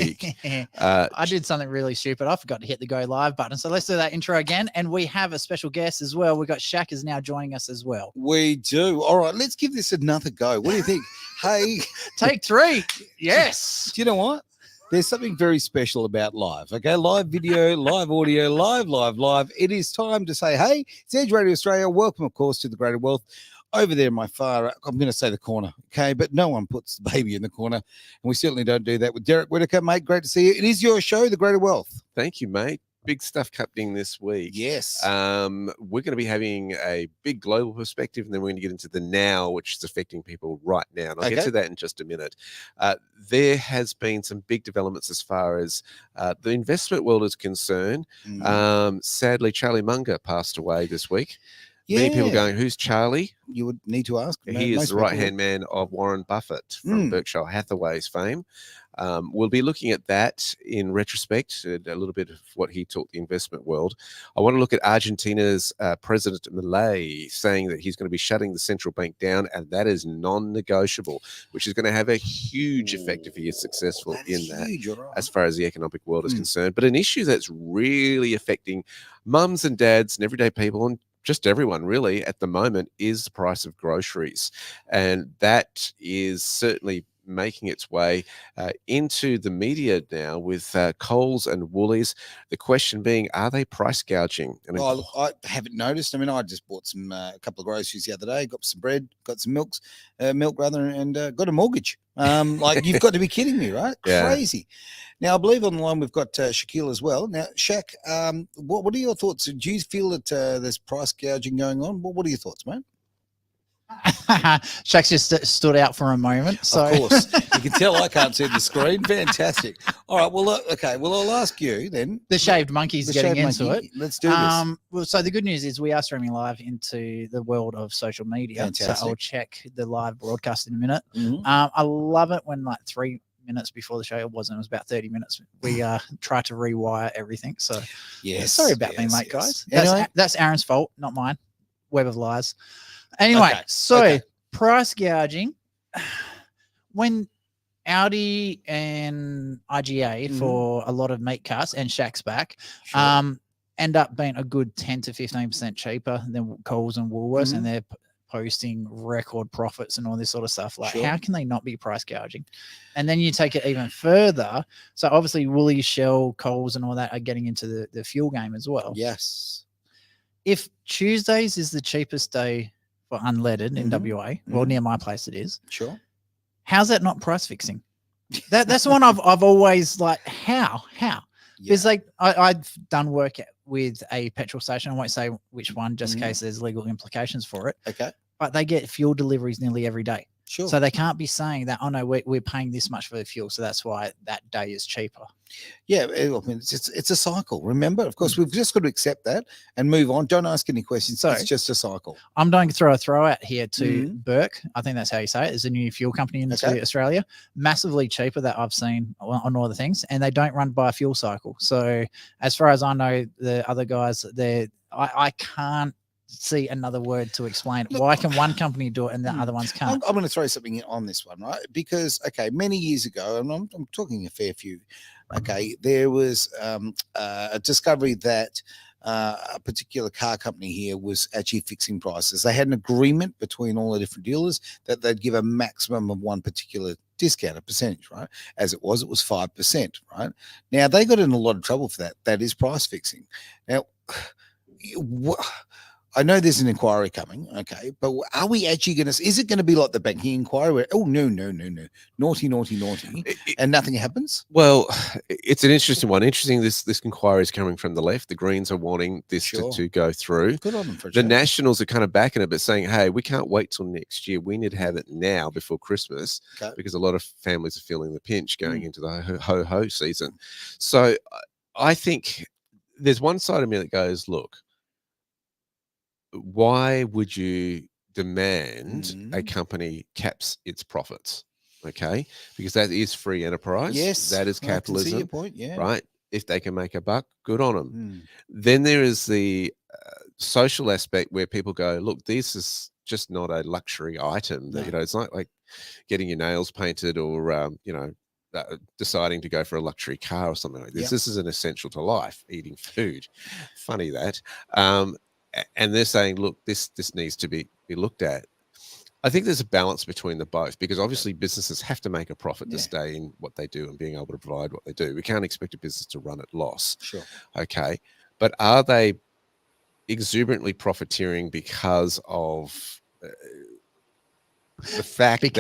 week. I did something really stupid. I forgot to hit the go live button. So let's do that intro again. And we have a special guest as well. We've got Shak is now joining us as well. We do. All right, let's give this another go. What do you think? Hey, take 3. Yes. Do you know what? There's something very special about live. Okay, live video, live audio, live. It is time to say, hey, it's Edge Radio Australia. Welcome, of course, to the Greater Wealth. Over there in my far, I'm going to say the corner, okay? But no one puts the baby in the corner, and we certainly don't do that with Derek Whitaker, mate. Great to see you. It is your show, The Greater Wealth. Thank you, mate. Big stuff happening this week. Yes. We're going to be having a big global perspective, and then we're going to get into the now, which is affecting people right now. And I'll get to that in just a minute. There has been some big developments as far as the investment world is concerned. Sadly, Charlie Munger passed away this week. Yeah. Many people going, who's Charlie? You would need to ask. He is the right-hand man of Warren Buffett from Berkshire Hathaway's fame. We'll be looking at that in retrospect, a little bit of what he taught the investment world. I want to look at Argentina's President Milei saying that he's going to be shutting the central bank down, and that is non-negotiable, which is going to have a huge effect if he is successful in that, as far as the economic world is concerned. But an issue that's really affecting mums and dads and everyday people and just everyone really at the moment is the price of groceries. And that is certainly making its way into the media now with Coles and Woolies. The question being, are they price gouging? And I haven't noticed. I mean, I just bought a couple of groceries the other day, got some bread, got some milk rather, and got a mortgage. Like, you've got to be kidding me, right? Yeah. Crazy. Now, I believe on the line we've got Shaquille as well. Now, Shak, what are your thoughts? Do you feel that there's price gouging going on? What are your thoughts, mate? Shak's just stood out for a moment. So. Of course. You can tell I can't see the screen. Fantastic. All right. Well, okay. Well, I'll ask you then. The shaved monkey's getting into it. Let's do this. Well, so the good news is we are streaming live into the world of social media. Fantastic. So I'll check the live broadcast in a minute. I love it when like 3 minutes before the show, it was about 30 minutes. We tried to rewire everything. So sorry about me, mate, guys. That's Aaron's fault, not mine. Web of lies. Anyway, price gouging. When Audi and IGA for a lot of meat cuts and Shak's back end up being a good 10 to 15% cheaper than Coles and Woolworths, and they're posting record profits and all this sort of stuff. Like, how can they not be price gouging? And then you take it even further. So obviously Woolies, Shell, Coles and all that are getting into the fuel game as well. Yes. If Tuesdays is the cheapest day for unleaded in WA, well, near my place it is. Sure. How's that not price fixing? That's the one I've always like, how? Because like I've done work with a petrol station. I won't say which one just in case there's legal implications for it. Okay. But they get fuel deliveries nearly every day. Sure. So they can't be saying that, oh no, we're paying this much for the fuel, so that's why that day is cheaper. Yeah, I mean, it's a cycle. Remember, of course, we've just got to accept that and move on. Don't ask any questions. So it's just a cycle. I'm going to throw a throw out here to Burke. I think that's how you say it. It's a new fuel company in Australia, massively cheaper that I've seen on all the things, and they don't run by a fuel cycle. So as far as I know, the other guys, I can't see another word to explain. Look, why can one company do it and the other ones can't? I'm going to throw something in on this one, right? Because, many years ago, and I'm talking a fair few, there was a discovery that a particular car company here was actually fixing prices. They had an agreement between all the different dealers that they'd give a maximum of one particular discount, a percentage, right? As it was 5%, right? Now, they got in a lot of trouble for that. That is price fixing. Now, I know there's an inquiry coming, but are we actually going to, is it going to be like the banking inquiry where, oh, no, naughty, and nothing happens? Well, it's an interesting one. Interesting, this inquiry is coming from the left. The Greens are wanting this to go through. Good on them for a The change. Nationals are kind of backing it, but saying, hey, we can't wait till next year. We need to have it now before Christmas because a lot of families are feeling the pinch going into the ho-ho season. So I think there's one side of me that goes, look, why would you demand a company caps its profits? Okay, because that is free enterprise. Yes, that is capitalism. I can see your point. Yeah, right. If they can make a buck, good on them. Then there is the social aspect where people go, look, this is just not a luxury item. That it's not like getting your nails painted or deciding to go for a luxury car or something like this. This is an essential to life, eating food. Funny that. And they're saying, look, this needs to be looked at. I think there's a balance between the both, because obviously businesses have to make a profit to stay in what they do and being able to provide what they do. We can't expect a business to run at loss. Sure. Okay. But are they exuberantly profiteering because of the fact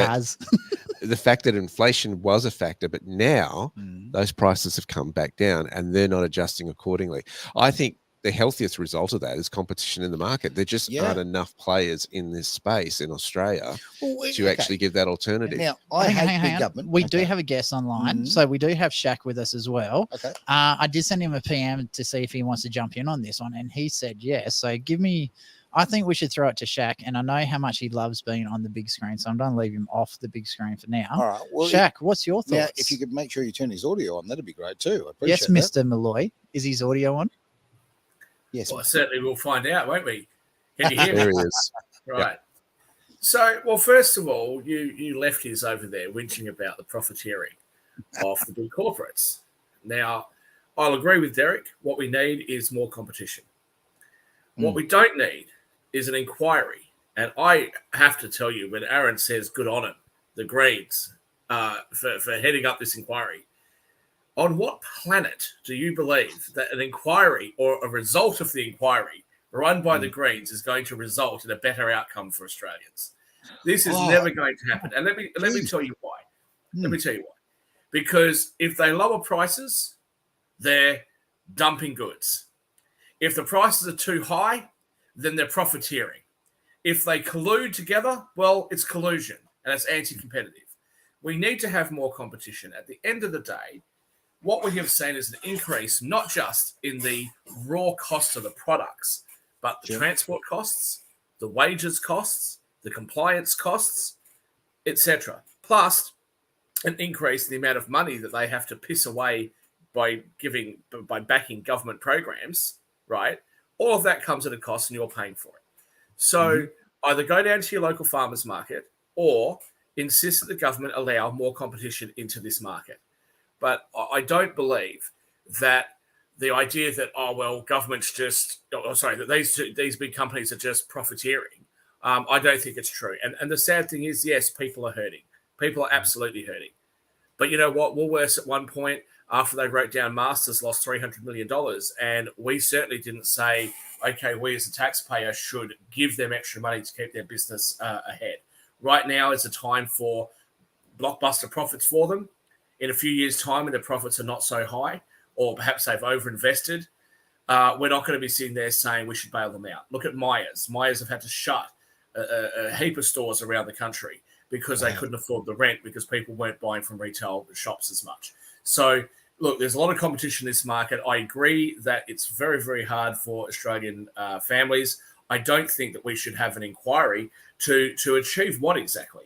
that inflation was a factor, but now those prices have come back down and they're not adjusting accordingly? I think the healthiest result of that is competition in the market. There just aren't enough players in this space in Australia to actually give that alternative. Now, I hate big government. We do have a guest online, so we do have Shak with us as well. Okay. I did send him a PM to see if he wants to jump in on this one, and he said yes. So I think we should throw it to Shak, and I know how much he loves being on the big screen, so I'm going to leave him off the big screen for now. All right. Well, Shak, what's your thoughts? Now, if you could make sure you turn his audio on, that'd be great too. I appreciate yes, Mr. Malloy. Is his audio on? Yes. Well, certainly we'll find out, won't we? Can you hear me? There he is. Right. Yep. So, well, first of all, you lefties over there whinging about the profiteering of the big corporates. Now, I'll agree with Derek. What we need is more competition. What we don't need is an inquiry. And I have to tell you, when Aaron says good on him, the Greens, for heading up this inquiry, on what planet do you believe that an inquiry or a result of the inquiry run by the Greens is going to result in a better outcome for Australians? This is never going to happen. And let me tell you why. Let me tell you why. Because if they lower prices, they're dumping goods. If the prices are too high, then they're profiteering. If they collude together, well, it's collusion and it's anti-competitive. We need to have more competition. At the end of the day, what we have seen is an increase, not just in the raw cost of the products, but the transport costs, the wages costs, the compliance costs, etc. Plus, an increase in the amount of money that they have to piss away by backing government programs, right? All of that comes at a cost and you're paying for it. So either go down to your local farmers market or insist that the government allow more competition into this market. But I don't believe that the idea that, government's just, that these big companies are just profiteering, I don't think it's true. And the sad thing is, yes, people are hurting. People are absolutely hurting. But you know what? Woolworths at one point, after they wrote down Masters, lost $300 million. And we certainly didn't say, okay, we as a taxpayer should give them extra money to keep their business ahead. Right now is a time for blockbuster profits for them. In a few years' time, when the profits are not so high, or perhaps they've overinvested, we're not going to be sitting there saying we should bail them out. Look at Myers. Myers have had to shut a heap of stores around the country because they couldn't afford the rent because people weren't buying from retail shops as much. So, look, there's a lot of competition in this market. I agree that it's very, very hard for Australian families. I don't think that we should have an inquiry to achieve what exactly.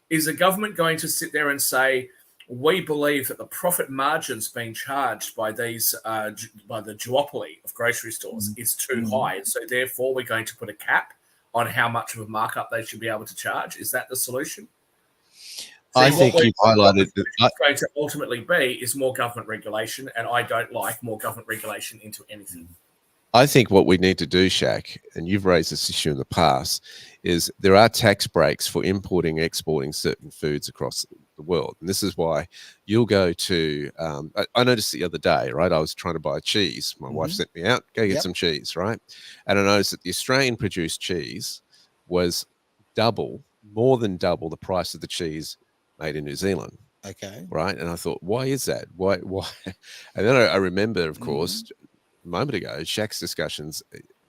Is the government going to sit there and say, we believe that the profit margins being charged by these by the duopoly of grocery stores is too high, and so therefore we're going to put a cap on how much of a markup they should be able to charge? Is that the solution? I think you've highlighted that what's going to ultimately be is more government regulation, and I don't like more government regulation into anything. I think what we need to do, Shak, and you've raised this issue in the past, is there are tax breaks for importing, exporting certain foods across the world. And this is why you'll go to, I noticed the other day, right? I was trying to buy cheese. My wife sent me out, go get some cheese, right? And I noticed that the Australian produced cheese was more than double the price of the cheese made in New Zealand. Okay. Right. And I thought, why is that? Why? And then I remember, of course, a moment ago, Shak's discussions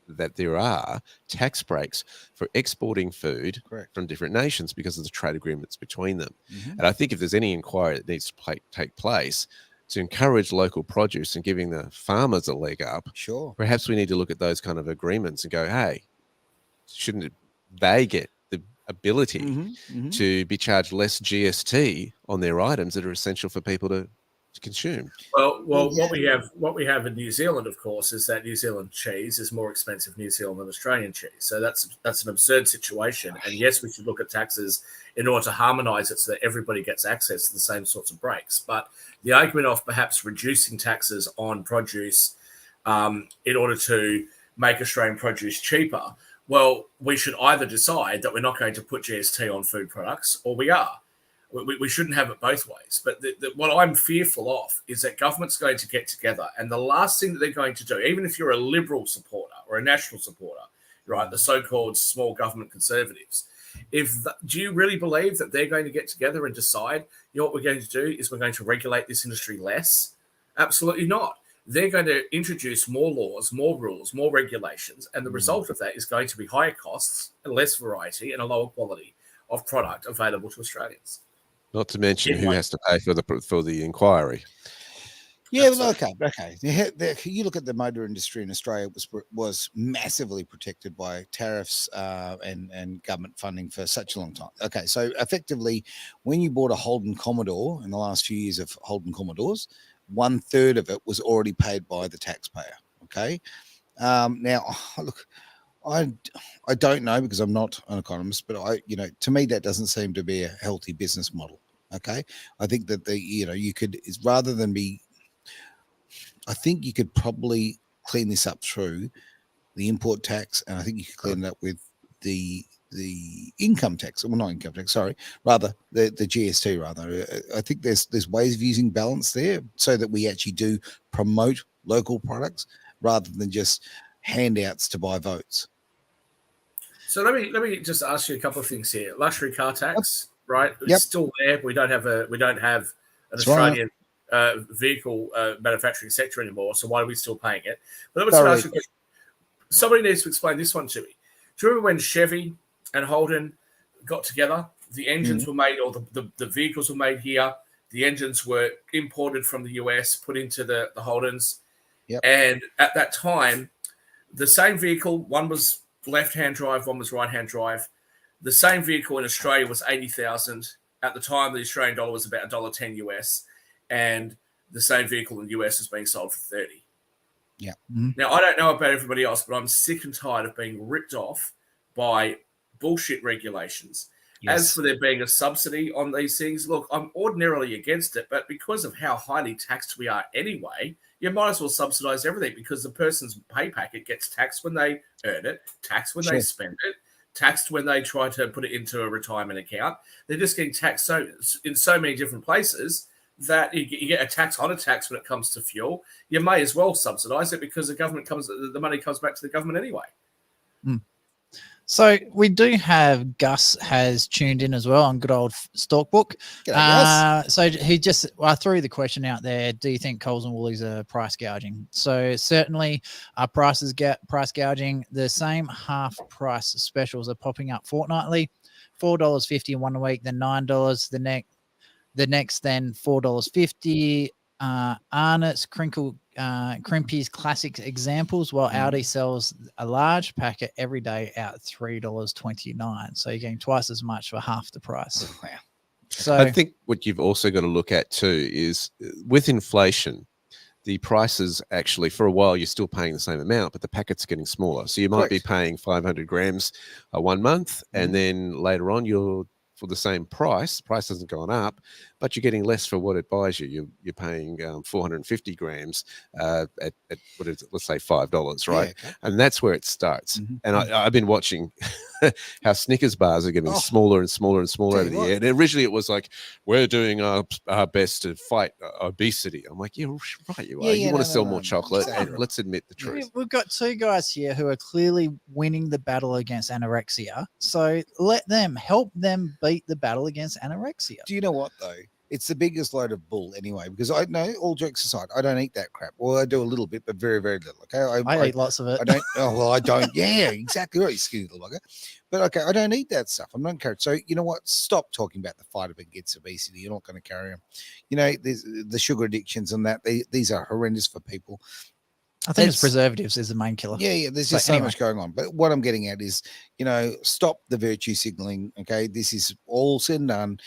that there are tax breaks for exporting food from different nations because of the trade agreements between them. And I think if there's any inquiry that needs to take place to encourage local produce and giving the farmers a leg up, perhaps we need to look at those kind of agreements and go, hey, shouldn't they get the ability to be charged less GST on their items that are essential for people to to consume. Well, what we have in New Zealand, of course, is that New Zealand cheese is more expensive in New Zealand than Australian cheese. So that's an absurd situation. And yes, we should look at taxes in order to harmonise it so that everybody gets access to the same sorts of breaks. But the argument of perhaps reducing taxes on produce in order to make Australian produce cheaper, well, we should either decide that we're not going to put GST on food products, or we are. We shouldn't have it both ways. But what I'm fearful of is that government's going to get together, and the last thing that they're going to do, even if you're a Liberal supporter or a National supporter, right, the so-called small government Conservatives, do you really believe that they're going to get together and decide, what we're going to do is we're going to regulate this industry less? Absolutely not. They're going to introduce more laws, more rules, more regulations, and the result of that is going to be higher costs and less variety and a lower quality of product available to Australians. Not to mention who has to pay for the inquiry. Yeah, well, okay. You look at the motor industry in Australia; was massively protected by tariffs and government funding for such a long time. Okay, so effectively, when you bought a Holden Commodore in the last few years of Holden Commodores, 1/3 of it was already paid by the taxpayer. Okay, now look. I don't know because I'm not an economist, but to me that doesn't seem to be a healthy business model. Okay, I think that you could, rather than be, I think you could probably clean this up through the import tax, and I think you could clean it up with the income tax, well, not income tax, sorry, rather the GST. Rather, I think there's ways of using balance there so that we actually do promote local products rather than just handouts to buy votes. So let me just ask you a couple of things here. Luxury car tax, right? It's still there. We don't have an Australian vehicle manufacturing sector anymore. So why are we still paying it? But let me ask you a question. Somebody needs to explain this one to me. Do you remember when Chevy and Holden got together? The engines were made, or the vehicles were made here. The engines were imported from the US, put into the Holdens. Yep. And at that time, the same vehicle, one was left-hand drive, one was right-hand drive. The same vehicle in Australia was 80,000. At the time, the Australian dollar was about $1.10 US, and the same vehicle in the US was being sold for 30. Yeah. Now, I don't know about everybody else, but I'm sick and tired of being ripped off by bullshit regulations. Yes. As for there being a subsidy on these things, look, I'm ordinarily against it, but because of how highly taxed we are anyway, you might as well subsidize everything, because the person's pay packet gets taxed when they earn it, taxed when they spend it, taxed when they try to put it into a retirement account. They're just getting taxed in so many different places that you get a tax on a tax when it comes to fuel. You may as well subsidize it, because the money comes back to the government anyway. So we do have Gus has tuned in as well on good old Stalkbook. So he just threw the question out there: do you think Coles and Woolies are price gouging? So certainly, price gouging. The same half price specials are popping up fortnightly: $4.50 in 1 week, then $9 the next, then $4.50. Arnott's Crimpy's classic examples, while Aldi sells a large packet every day out at $3.29. So you're getting twice as much for half the price. Wow. So I think what you've also got to look at too is, with inflation, the prices actually, for a while you're still paying the same amount, but the packet's getting smaller. So you might be paying 500 grams 1 month, and then later on for the same price hasn't gone up, but you're getting less for what it buys you. You're paying 450 grams at what is it? Let's say $5, right? Yeah, okay. And that's where it starts. And I've been watching how Snickers bars are getting smaller and smaller and smaller over the year. And originally it was like, we're doing our best to fight obesity. I'm like, yeah, right, you are. You want to sell more chocolate, and let's admit the truth. We've got two guys here who are clearly winning the battle against anorexia. So help them beat the battle against anorexia. Do you know what, though? It's the biggest load of bull anyway, because I know, all jokes aside, I don't eat that crap. Well, I do a little bit, but very, very little. Okay, I eat lots of it. I don't. Oh, well, I don't. Yeah, exactly right. You skinny little bugger. But okay, I don't eat that stuff. I'm not encouraged. So you know what? Stop talking about the fight against obesity. You're not going to carry on. You know, there's the sugar addictions and that. These are horrendous for people. I think it's preservatives is the main killer. Yeah. There's just so much going on. But what I'm getting at is, stop the virtue signaling. Okay, this is all said and done.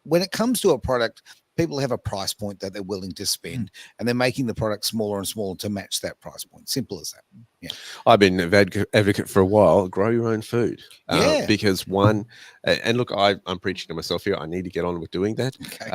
When it comes to a product, people have a price point that they're willing to spend, and they're making the product smaller and smaller to match that price point. Simple as that. Yeah. I've been an advocate for a while. Grow your own food. Yeah. Because one, and look, I'm preaching to myself here. I need to get on with doing that. Okay.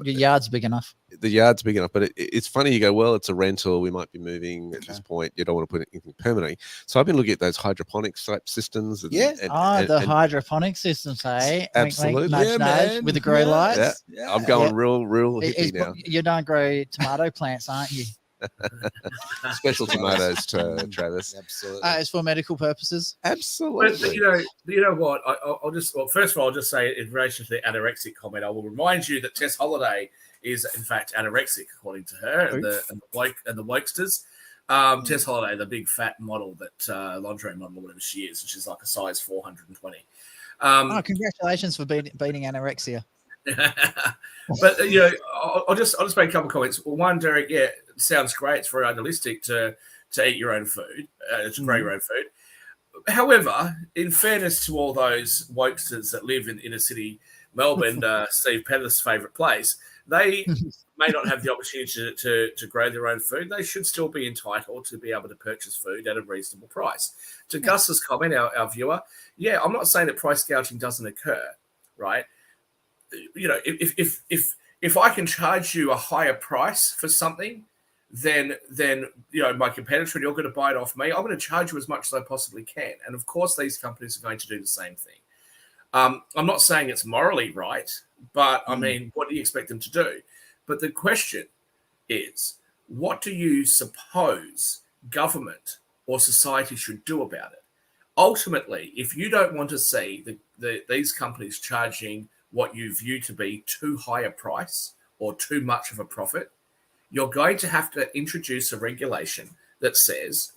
Your yard's big enough. The yard's big enough, but it's funny. You go, well, it's a rental. We might be moving at this point. You don't want to put anything permanently. So I've been looking at those hydroponics type systems. And, the hydroponic systems, hey? Absolutely. Nudge, nudge, with the grow lights. Yeah. I'm going real hippie now. You don't grow tomato plants, aren't you? Special tomatoes, Travis. Absolutely. It's for medical purposes. Absolutely. But, you know what? First of all, I'll just say in relation to the anorexic comment, I will remind you that Tess Holliday is in fact anorexic, according to her, and the wokesters. Tess Holliday, the big fat model, that lingerie model, whatever she is, which is like a size 420. Congratulations for beating anorexia. But I'll just make a couple of comments. Well, one, Derek, it sounds great. It's very idealistic to eat your own food, to grow your own food. However, in fairness to all those wokesters that live in inner city Melbourne, Steve Pether's favourite place, they may not have the opportunity to grow their own food. They should still be entitled to be able to purchase food at a reasonable price. To Gus's comment, our viewer, I'm not saying that price gouging doesn't occur, right? If I can charge you a higher price for something than my competitor, and you're going to buy it off me, I'm going to charge you as much as I possibly can. And of course, these companies are going to do the same thing. I'm not saying it's morally right, but I mean, what do you expect them to do? But the question is, what do you suppose government or society should do about it? Ultimately, if you don't want to see these companies charging what you view to be too high a price or too much of a profit, you're going to have to introduce a regulation that says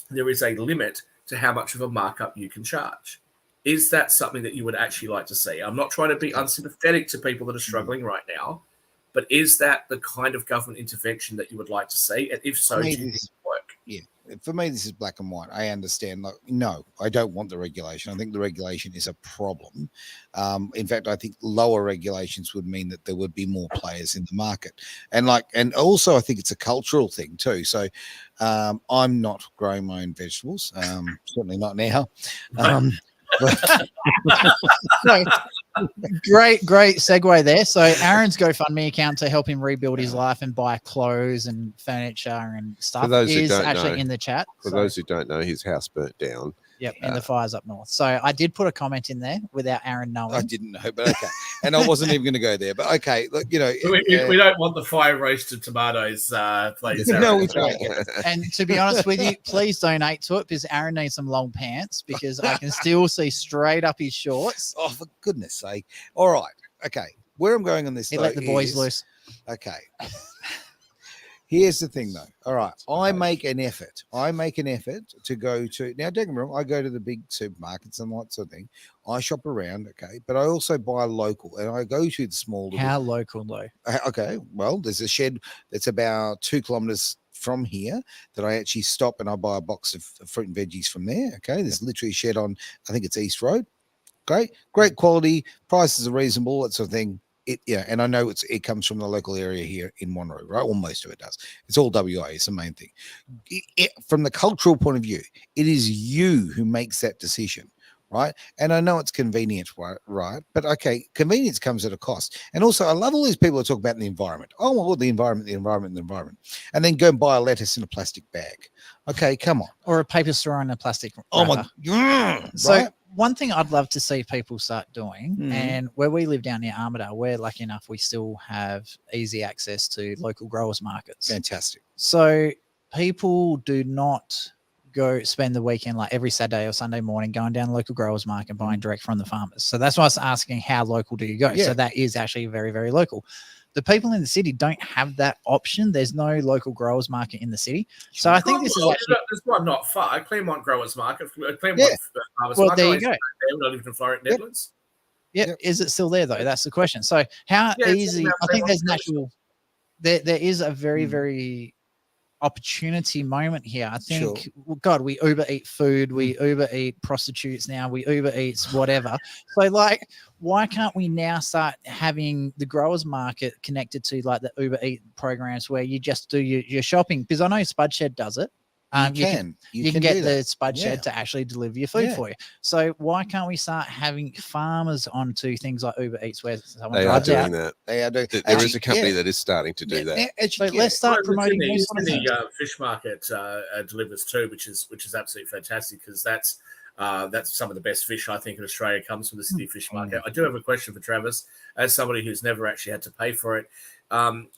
there is a limit to how much of a markup you can charge. Is that something that you would actually like to see? I'm not trying to be unsympathetic to people that are struggling right now, but is that the kind of government intervention that you would like to see? And if so, do you think it would work? Yeah. For me, this is black and white. I understand. No, I don't want the regulation. I think the regulation is a problem. In fact, I think lower regulations would mean that there would be more players in the market. And also I think it's a cultural thing too. So I'm not growing my own vegetables. Certainly not now. Great segue there. So Aaron's GoFundMe account to help him rebuild his life and buy clothes and furniture and stuff is actually in the chat. For those who don't know, his house burnt down. Yep, in the fires up north. So I did put a comment in there without Aaron knowing. I didn't know, but okay. And I wasn't even going to go there, but okay. Look, we don't want the fire roasted tomatoes, please. No, we don't. And to be honest with you, please donate to it because Aaron needs some long pants because I can still see straight up his shorts. Oh, for goodness sake. All right. Okay. Where I'm going on this, he let the boys loose. Okay. Here's the thing, though. All right, I make an effort. To go to now. Don't get me wrong. I go to the big supermarkets and that sort of thing. I shop around, okay, but I also buy local, and I go to the small. How local, though? Okay, well, there's a shed that's about 2 kilometers from here that I actually stop and I buy a box of fruit and veggies from there. Okay, there's literally a shed on, I think it's East Road. Okay, great quality, prices are reasonable, that sort of thing. And I know it comes from the local area here in Wanneroo, right? Well, most of it does. It's all WA. It's the main thing. From the cultural point of view, it is you who makes that decision, right? And I know it's convenient, right? But okay, convenience comes at a cost. And also, I love all these people who talk about the environment. Oh, well, the environment, and then go and buy a lettuce in a plastic bag. Okay, come on. Or a paper straw in a plastic wrapper. Oh my God! So. Right? One thing I'd love to see people start doing, and where we live down near Armidale, we're lucky enough we still have easy access to local growers markets. Fantastic. So people do not go spend the weekend like every Saturday or Sunday morning going down the local growers market and buying direct from the farmers. So that's why I was asking how local do you go? Yeah. So that is actually very, very local. The people in the city don't have that option. There's no local growers market in the city. So I think this is actually... There's one not far. Claremont Growers Market. Claremont Farmers well, Market. there you go. I live in Florida, Netherlands. Yep. Is it still there, though? That's the question. So how easy... I think there's natural... There is a very, very opportunity moment here. I think, well, God, we Uber eat food, we Uber eat prostitutes now, we Uber eats whatever. So like, why can't we now start having the growers market connected to like the Uber Eat programs where you just do your shopping? Because I know Spudshed does it. You can get the Spudshed to actually deliver your food for you. So why can't we start having farmers onto things like Uber Eats where someone drives out? They are doing that. There is a company that is starting to do that. So let's start promoting those sort of things. The fish market delivers too, which is absolutely fantastic, because that's some of the best fish I think in Australia comes from the City Fish Market. I do have a question for Travis, as somebody who's never actually had to pay for it.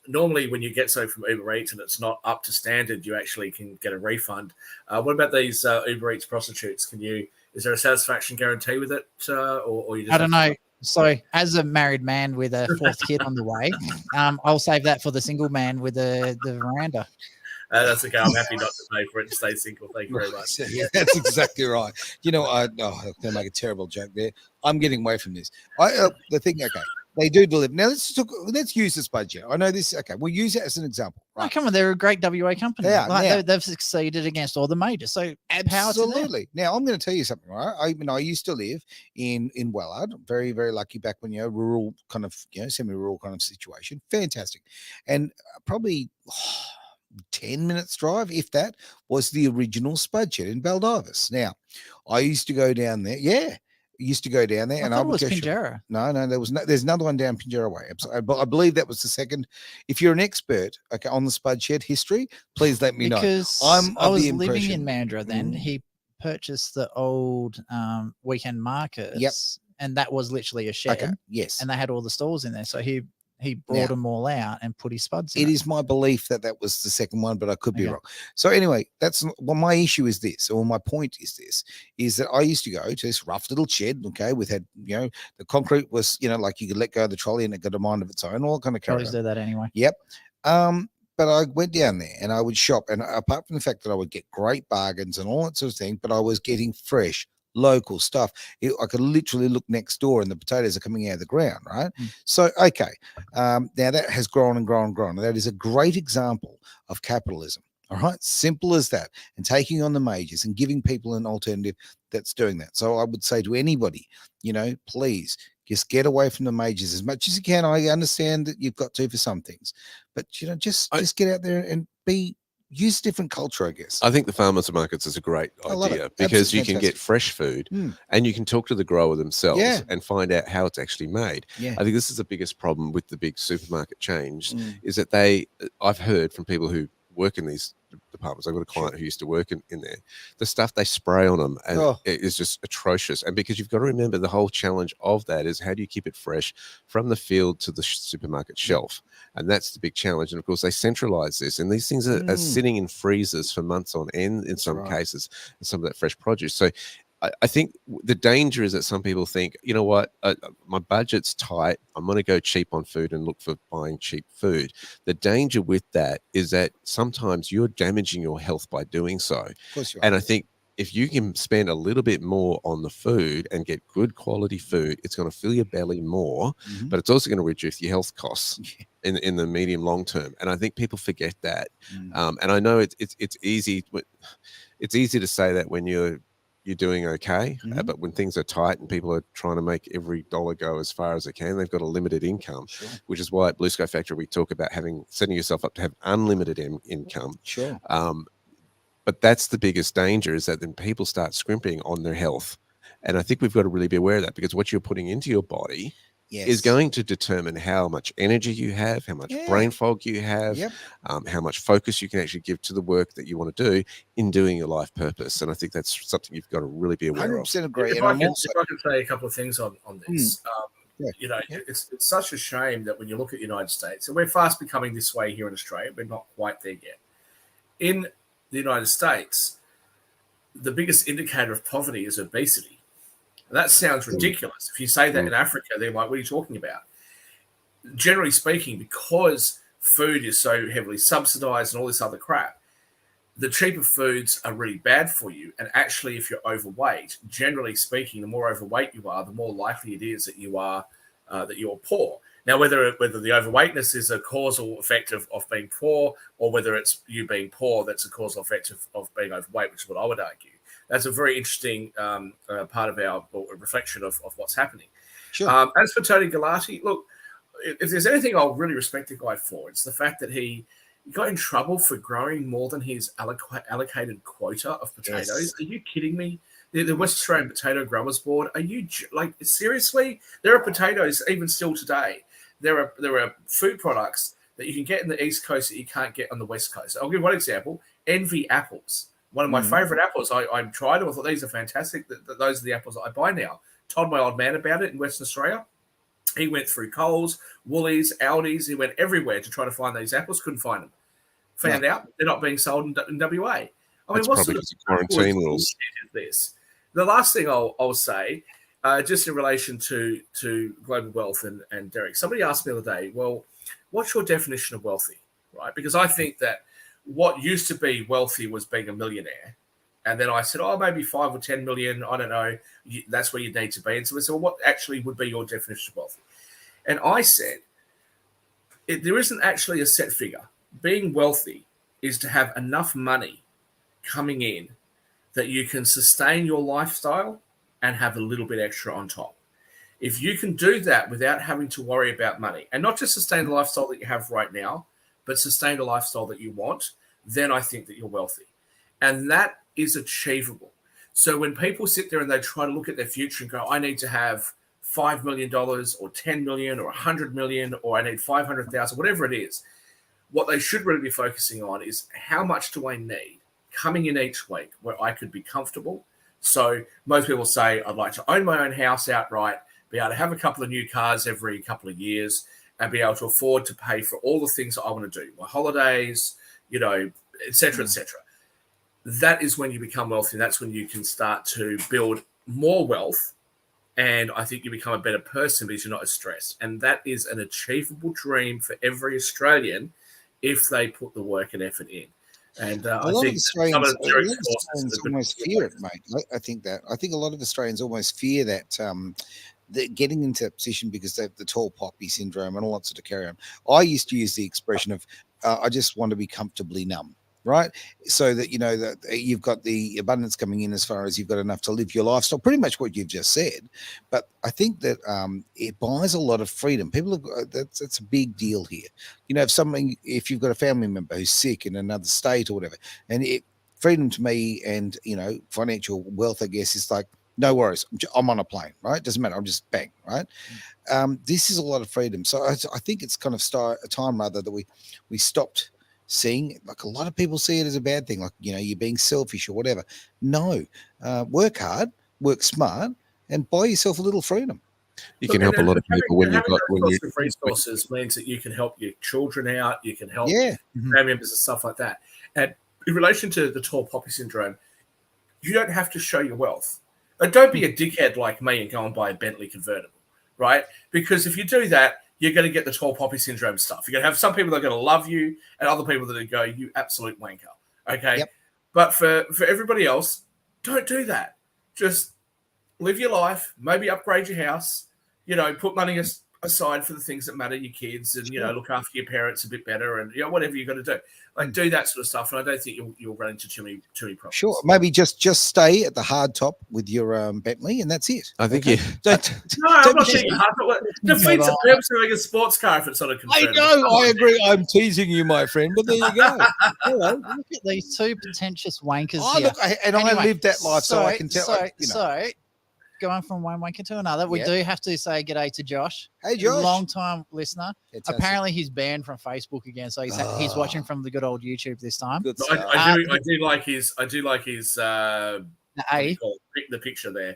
Normally, when you get something from Uber Eats and it's not up to standard, you actually can get a refund. What about these Uber Eats prostitutes? Is there a satisfaction guarantee with it, or you just? I don't know. So, as a married man with a fourth kid on the way, I'll save that for the single man with the veranda. That's okay. I'm happy not to pay for it and stay single. Thank you very much. Yeah, that's exactly right. You know, I'm going to make a terrible joke there. I'm getting away from this. The thing, okay, they do deliver. Now let's use this budget. I know this. Okay, we'll use it as an example. Right? Oh, come on, they're a great WA company. They are. Like, they've succeeded against all the majors. So absolutely. Now I'm going to tell you something. Right? I used to live in Wellard. Very, very lucky back when rural kind of semi-rural kind of situation. Fantastic, and probably. 10 minutes drive, if that, was the original Spudshed in Baldivis. Now, I used to go down there. Yeah, used to go down there, and I would go. Pinjarra. No, there's another one down Pinjarra way. I believe that was the second. If you're an expert, okay, on the Spudshed history, please let me know. Because I was living in Mandurah then. He purchased the old weekend markets. Yep. And that was literally a shed. Okay. Yes. And they had all the stalls in there. So he brought them all out and put his spuds in it. It is my belief that was the second one, but I could be wrong. So anyway, my issue is this, or my point is this, is that I used to go to this rough little shed, okay, the concrete was, like you could let go of the trolley and it got a mind of its own, all kind of Trolleys do that anyway. Yep. But I went down there and I would shop, and apart from the fact that I would get great bargains and all that sort of thing, but I was getting fresh, local stuff. I could literally look next door and the potatoes are coming out of the ground, right? So, okay. Now that has grown and grown and grown. That is a great example of capitalism. All right. Simple as that. And taking on the majors and giving people an alternative that's doing that. So I would say to anybody, please just get away from the majors as much as you can. I understand that you've got to for some things, but just get out there and use different culture, I guess. I think the farmers markets is a great idea because you can get fresh food and you can talk to the grower themselves and find out how it's actually made. Yeah. I think this is the biggest problem with the big supermarket chains is that I've heard from people who work in these departments. I've got a client who used to work in there. The stuff they spray on them and it is just atrocious. And because you've got to remember the whole challenge of that is how do you keep it fresh from the field to the supermarket shelf? And that's the big challenge. And of course, they centralize this, and these things are sitting in freezers for months on end in some cases, and some of that fresh produce. So I think the danger is that some people think, you know what, my budget's tight. I'm going to go cheap on food and look for buying cheap food. The danger with that is that sometimes you're damaging your health by doing so. Of course you are. And I think if you can spend a little bit more on the food and get good quality food, it's going to fill your belly more, but it's also going to reduce your health costs in the medium long term. And I think people forget that. And I know it's easy. It's easy to say that when you're doing okay, but when things are tight and people are trying to make every dollar go as far as they can, they've got a limited income, which is why at Blue Sky Factory we talk about setting yourself up to have unlimited income. Sure. But that's the biggest danger, is that then people start scrimping on their health. And I think we've got to really be aware of that, because what you're putting into your body is going to determine how much energy you have, how much brain fog you have, how much focus you can actually give to the work that you want to do in doing your life purpose. And I think that's something you've got to really be aware of. 100% agree. If I can say a couple of things on this. It's such a shame that when you look at the United States, and we're fast becoming this way here in Australia, we're not quite there yet. In the United States, the biggest indicator of poverty is obesity. And that sounds ridiculous. If you say that in Africa, they're like, what are you talking about? Generally speaking, because food is so heavily subsidized and all this other crap, the cheaper foods are really bad for you. And actually, if you're overweight, generally speaking, the more overweight you are, the more likely it is that you're poor. Now, whether the overweightness is a causal effect of being poor, or whether it's you being poor that's a causal effect of being overweight, which is what I would argue. That's a very interesting part of our reflection of what's happening. Sure. As for Tony Galati, look, if there's anything I'll really respect the guy for, it's the fact that he got in trouble for growing more than his allocated quota of potatoes. Yes. Are you kidding me? The West Australian Potato Growers Board. Are you seriously? There are potatoes even still today. There are food products that you can get in the East Coast that you can't get on the West Coast. I'll give one example. Envy apples. One of my favorite apples. I tried them. I thought these are fantastic. Those are the apples that I buy now. Told my old man about it in Western Australia. He went through Coles, Woolies, Aldi's. He went everywhere to try to find these apples. Couldn't find them. Found out they're not being sold in WA. I mean, what sort of quarantine rules is this? The last thing I'll say, just in relation to global wealth and Derek, somebody asked me the other day, well, what's your definition of wealthy, right? Because I think that what used to be wealthy was being a millionaire. And then I said, maybe 5 or 10 million. I don't know. That's where you need to be. And so I said, well, what actually would be your definition of wealthy? And I said, there isn't actually a set figure. Being wealthy is to have enough money coming in that you can sustain your lifestyle and have a little bit extra on top. If you can do that without having to worry about money, and not just sustain the lifestyle that you have right now, but sustain the lifestyle that you want, then I think that you're wealthy. And that is achievable. So when people sit there and they try to look at their future and go, I need to have $5 million or 10 million or 100 million, or I need 500,000, whatever it is, what they should really be focusing on is how much do I need coming in each week where I could be comfortable. So most people say, I'd like to own my own house outright, be able to have a couple of new cars every couple of years, and be able to afford to pay for all the things that I want to do, my holidays, et cetera, et cetera. That is when you become wealthy. And that's when you can start to build more wealth. And I think you become a better person because you're not as stressed. And that is an achievable dream for every Australian if they put the work and effort in. And I think Australians almost fear it, mate. I think a lot of Australians almost fear that getting into that position because they have the tall poppy syndrome and all that sort of carry on. I used to use the expression of I just want to be comfortably numb. Right, so that that you've got the abundance coming in as far as you've got enough to live your lifestyle. Pretty much what you've just said, but I think that it buys a lot of freedom. People that's a big deal here. If you've got a family member who's sick in another state or whatever, and freedom to me and financial wealth, I guess, is like no worries. I'm on a plane, right? Doesn't matter. I'm just bang, right? This is a lot of freedom. So I think it's kind of a time rather that we stopped seeing, like a lot of people see it as a bad thing, like you're being selfish or whatever. No, work hard, work smart, and buy yourself a little freedom. You can help a lot of people when you've got resources means that you can help your children out, you can help family members and stuff like that. And in relation to the tall poppy syndrome, you don't have to show your wealth. And don't be a dickhead like me and go and buy a Bentley convertible, right? Because if you do that, you're going to get the tall poppy syndrome stuff. You're going to have some people that are going to love you and other people that are going to go, you absolute wanker. Okay. Yep. But for everybody else, don't do that. Just live your life, maybe upgrade your house, put money aside for the things that matter, your kids, and, look after your parents a bit better and, whatever you've got to do. Like, do that sort of stuff. And I don't think you'll run into too many problems. Sure. Maybe just stay at the hard top with your Bentley and that's it. I think I'm not saying hard top. Defeats the purpose of a sports car if it's not a convertible. I know. I agree. I'm teasing you, my friend, but there you go. Hello. Look at these two pretentious wankers here. Look, I lived that life, so I can tell. So, going from one wanker to another, we do have to say g'day to Josh. Hey, Josh. Long-time listener. Apparently, he's banned from Facebook again, so he's watching from the good old YouTube this time. I do like his. The A. The picture there.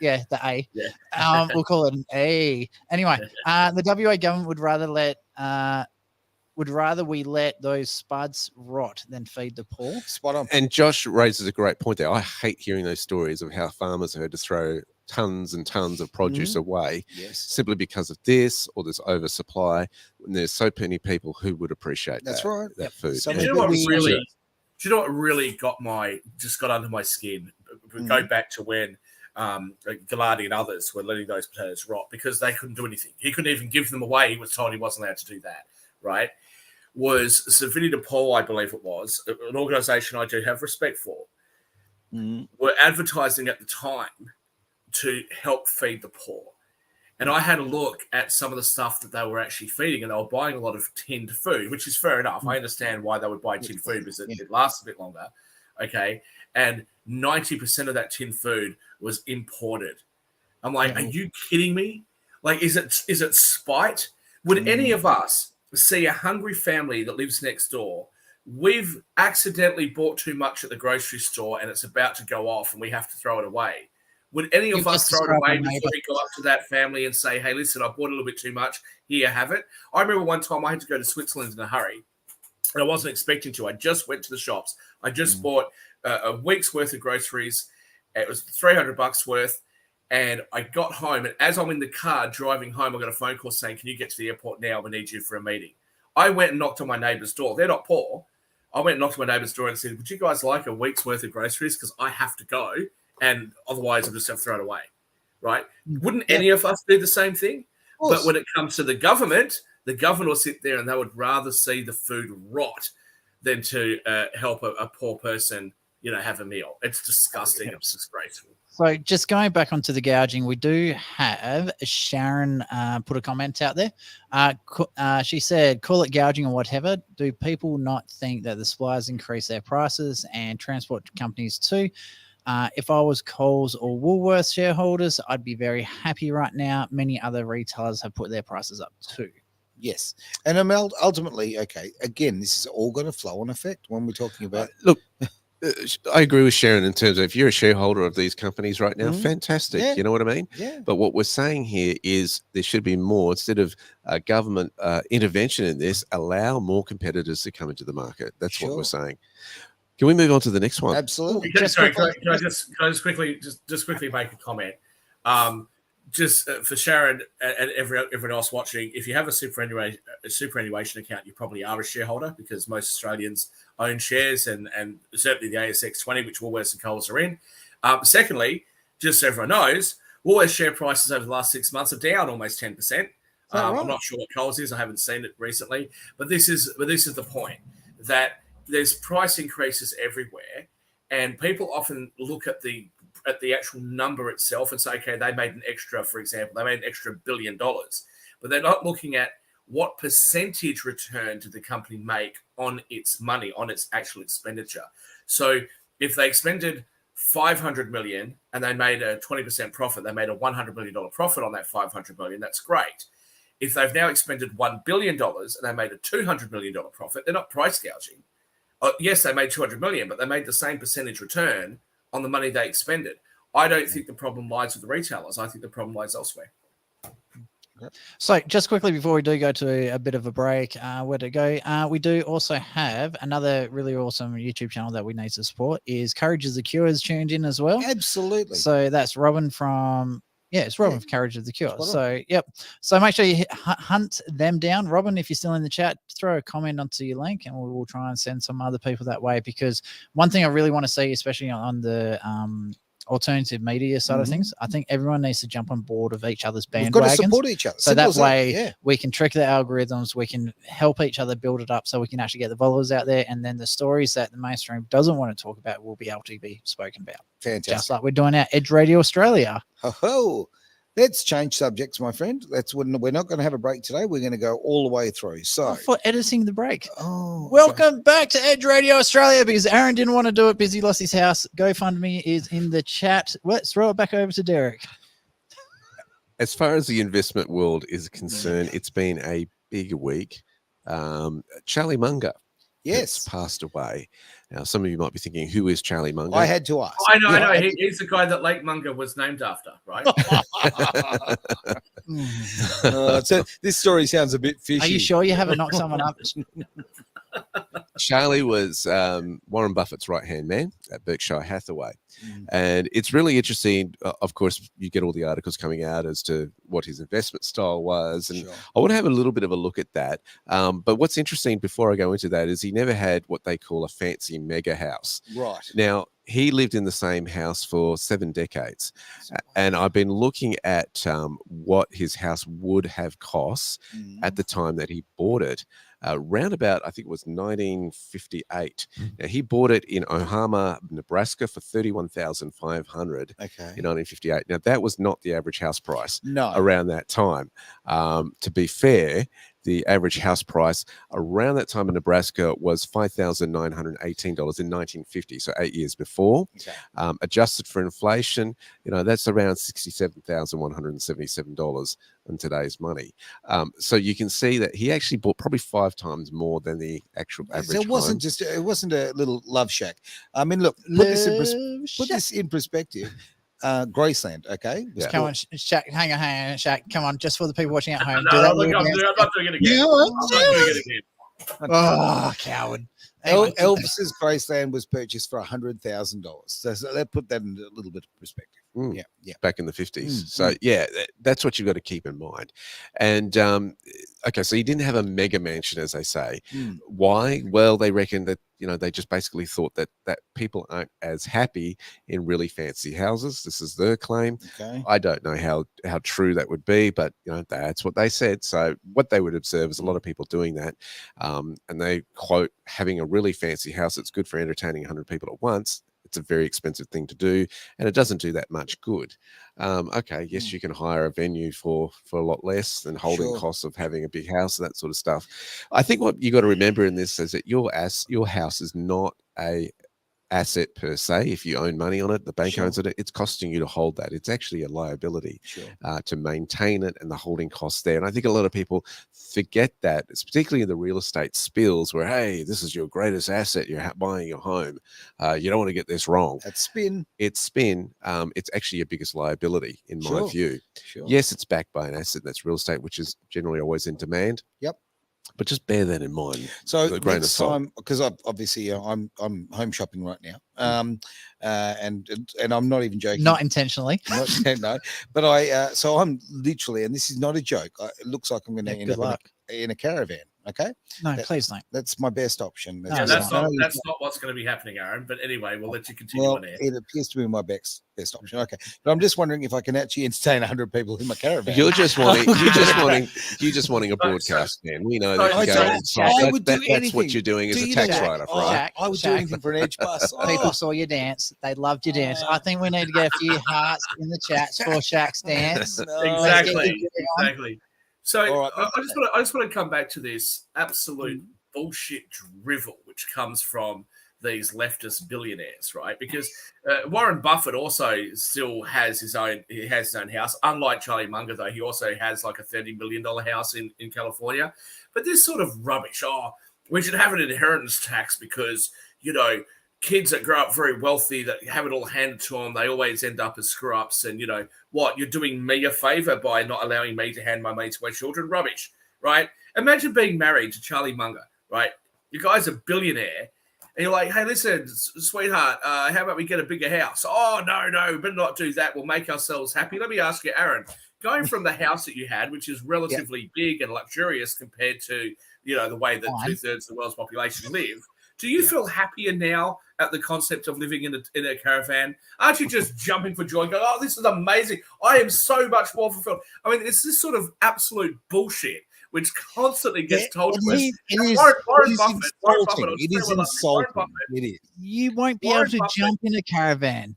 Yeah, the A. Yeah. We'll call it an A. Anyway, the WA government would rather we let those spuds rot than feed the poor. Spot on. And Josh raises a great point there. I hate hearing those stories of how farmers heard to throw tons and tons of produce away simply because of this or this oversupply. And there's so many people who would appreciate that food. Do you know what really got under my skin? Go back to when Gallardi and others were letting those potatoes rot because they couldn't do anything. He couldn't even give them away. He was told he wasn't allowed to do that, right? Was Savini de Paul, I believe it was, an organisation I do have respect for, were advertising at the time to help feed the poor. And I had a look at some of the stuff that they were actually feeding, and they were buying a lot of tinned food, which is fair enough. I understand why they would buy tinned food because it lasts a bit longer. Okay. And 90% of that tinned food was imported. I'm like, are you kidding me? Like, is it spite? Would any of us see a hungry family that lives next door? We've accidentally bought too much at the grocery store and it's about to go off and we have to throw it away. Would any of us throw it away before we go up to that family and say, hey, listen, I bought a little bit too much. Here, have it. I remember one time I had to go to Switzerland in a hurry and I wasn't expecting to. I just went to the shops. I just bought a week's worth of groceries. It was $300 worth. And I got home, and as I'm in the car driving home, I got a phone call saying, can you get to the airport now? We need you for a meeting. I went and knocked on my neighbour's door. They're not poor. I went and knocked on my neighbour's door and said, would you guys like a week's worth of groceries? Because I have to go, and otherwise I'll just have to throw it away, right? Wouldn't any of us do the same thing? But when it comes to the government will sit there and they would rather see the food rot than to help a poor person, have a meal. It's disgusting. It's disgraceful. So just going back onto the gouging, we do have Sharon put a comment out there. She said, call it gouging or whatever. Do people not think that the suppliers increase their prices and transport companies too? If I was Coles or Woolworths shareholders, I'd be very happy right now. Many other retailers have put their prices up too. Yes. And ultimately, okay, again, this is all going to flow on effect when we're talking about... Look, I agree with Sharon in terms of if you're a shareholder of these companies right now, fantastic. Yeah. You know what I mean? Yeah. But what we're saying here is there should be more, instead of government intervention in this, allow more competitors to come into the market. That's what we're saying. Can we move on to the next one? Absolutely. Can I just quickly make a comment? For Sharon and everyone else watching, if you have a superannuation account, you probably are a shareholder because most Australians own shares and certainly the ASX 20, which Woolworths and Coles are in. Secondly, just so everyone knows, Woolworths share prices over the last 6 months are down almost 10%. I'm not sure what Coles is. I haven't seen it recently. But this is the point, that there's price increases everywhere, and people often look at the actual number itself and say, okay, they made an extra, for example, they made an extra $1 billion, but they're not looking at what percentage return did the company make on its money, on its actual expenditure. So if they expended $500 million and they made a 20% profit, they made a $100 million profit on that $500 million, that's great. If they've now expended $1 billion and they made a $200 million profit, they're not price gouging. Yes, they made $200 million, but they made the same percentage return on the money they expended. I don't think the problem lies with the retailers. I think the problem lies elsewhere. So just quickly before we do go to a bit of a break, where to go? We do also have another really awesome YouTube channel that we need to support is Courage is the Cure is tuned in as well. Absolutely. So that's Robin from... Yeah, it's Robin from Courage of the Cure. So, yep. So make sure you hunt them down. Robin, if you're still in the chat, throw a comment onto your link and we'll try and send some other people that way, because one thing I really want to see, especially on the alternative media side of things, I think everyone needs to jump on board of each other's bandwagons. We've got to support each other. So that way we can trick the algorithms, we can help each other build it up so we can actually get the followers out there, and then the stories that the mainstream doesn't want to talk about will be able to be spoken about. Fantastic. Just like we're doing our Edge Radio Australia. Oh, let's change subjects, my friend. We're not going to have a break today. We're going to go all the way through. So for editing the break. Welcome back to Edge Radio Australia, because Aaron didn't want to do it because he lost his house. GoFundMe is in the chat. Let's throw it back over to Derek. As far as the investment world is concerned, it's been a big week. Charlie Munger has passed away. Now, some of you might be thinking, who is Charlie Munger? I had to ask. I know. He's the guy that Lake Munger was named after, right? So this story sounds a bit fishy. Are you sure you haven't knocked someone up? Charlie was Warren Buffett's right-hand man at Berkshire Hathaway. And it's really interesting. Of course, you get all the articles coming out as to what his investment style was. And I want to have a little bit of a look at that. But what's interesting before I go into that is he never had what they call a fancy mega house. Right. Now, he lived in the same house for 7 decades. And I've been looking at what his house would have cost at the time that he bought it. Round about, I think it was 1958. Now, he bought it in Omaha, Nebraska for $31,500 in 1958. Now, that was not the average house price around that time. To be fair, the average house price around that time in Nebraska was $5,918 in 1950, so 8 years before. Adjusted for inflation, that's around $67,177 in today's money. So you can see that he actually bought probably 5 times more than the actual average. So it wasn't a little love shack. I mean, look, put this in perspective. Graceland, okay? Yeah. Come on, Shak, hang on, Shak. Come on, just for the people watching at home. No, I'm not doing it again. I'm not doing it again. Oh, coward. Elvis's Graceland was purchased for $100,000. So that put that in a little bit of perspective. Yeah. Back in the 50s. So that's what you've got to keep in mind. And okay, so he didn't have a mega mansion, as they say. Why? Well, they reckon that they just basically thought that people aren't as happy in really fancy houses. This is their claim. I don't know how true that would be, but that's what they said. So what they would observe is a lot of people doing that, and they quote, having a really fancy house that's good for entertaining 100 people at once. It's a very expensive thing to do, and it doesn't do that much good. Okay, yes, you can hire a venue for a lot less than holding costs of having a big house and that sort of stuff. I think what you got to remember in this is that your house is not a asset per se. If you own money on it, the bank owns it, it's costing you to hold that. It's actually a liability to maintain it, and the holding costs there. And I think a lot of people forget that. It's particularly in the real estate spills where, hey, this is your greatest asset. You're buying your home. You don't want to get this wrong. It's spin. It's actually your biggest liability in my view. Yes, it's backed by an asset that's real estate, which is generally always in demand. But just bear that in mind. So next time, because obviously I'm home shopping right now, and I'm not even joking. Not intentionally. No, but so I'm literally, and this is not a joke. It looks like I'm going to end up in a caravan. Okay. No, please don't. That's my best option. That's not what's going to be happening, Aaron. But anyway, we'll let you continue on air. It appears to be my best option. Okay, but I'm just wondering if I can actually entertain 100 people in my caravan. You're just wanting a broadcast, man. We know that. That's what you're doing as a tax write-off, right? I would do anything for an edge bus. People saw your dance. They loved your dance. I think we need to get a few hearts in the chats for Shak's dance. Exactly. So I just want to come back to this absolute bullshit drivel which comes from these leftist billionaires, right? Because Warren Buffett also still has his own house. Unlike Charlie Munger, though, he also has like a $30 million house in California. But this sort of rubbish, we should have an inheritance tax because, kids that grow up very wealthy that have it all handed to them, they always end up as screw-ups. And, you're doing me a favor by not allowing me to hand my money to my children. Rubbish, right? Imagine being married to Charlie Munger, right? You guys are billionaire. And you're like, hey, listen, sweetheart, how about we get a bigger house? Oh, no, better not do that. We'll make ourselves happy. Let me ask you, Aaron, going from the house that you had, which is relatively big and luxurious compared to, the way that 2/3 of the world's population live, do you feel happier now at the concept of living in a caravan? Aren't you just jumping for joy and going, oh, this is amazing. I am so much more fulfilled. I mean, it's this sort of absolute bullshit which constantly gets told to us. Warren Buffett. It is insulting. It is. You won't be able to jump in a caravan.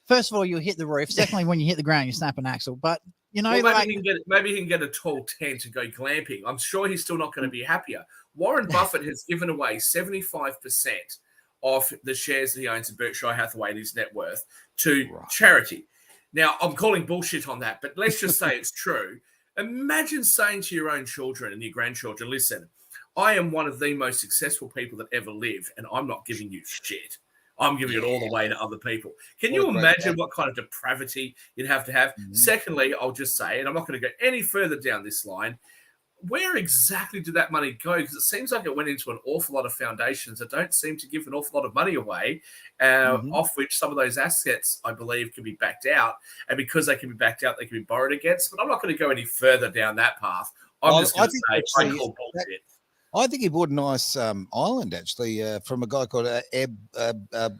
First of all, you'll hit the roof. Secondly, when you hit the ground, you snap an axle. But maybe he can get a tall tent and go glamping. I'm sure he's still not going to be happier. Warren Buffett has given away 75% of the shares that he owns in Berkshire Hathaway and his net worth to charity. Now, I'm calling bullshit on that, but let's just say it's true. Imagine saying to your own children and your grandchildren, listen, I am one of the most successful people that ever lived, and I'm not giving you shit. I'm giving it all the way to other people. Can you imagine what kind of depravity you'd have to have? Mm-hmm. Secondly, I'll just say, and I'm not going to go any further down this line, where exactly did that money go? Because it seems like it went into an awful lot of foundations that don't seem to give an awful lot of money away, off which some of those assets, I believe, can be backed out. And because they can be backed out, they can be borrowed against. But I'm not going to go any further down that path. I'm just going to say I call bullshit. I think he bought a nice island actually from a guy called Eb. I'm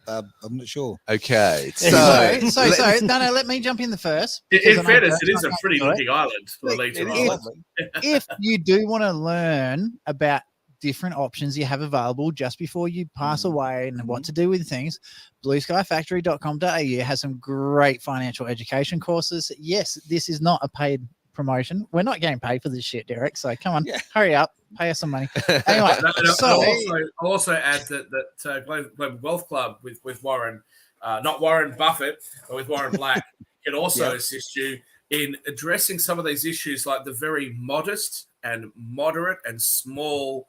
not sure. Okay, So no, let me jump in the first. In fairness, it is a pretty looking island for a leisure island. If you do want to learn about different options you have available just before you pass away and what to do with things, blueskyfactory.com.au has some great financial education courses. Yes, this is not a paid promotion. We're not getting paid for this shit, Derek. So come on, hurry up, pay us some money. Anyway, I'll also add that Global Wealth Club with Warren, not Warren Buffett, but with Warren Black, can also assist you in addressing some of these issues, like the very modest and moderate and small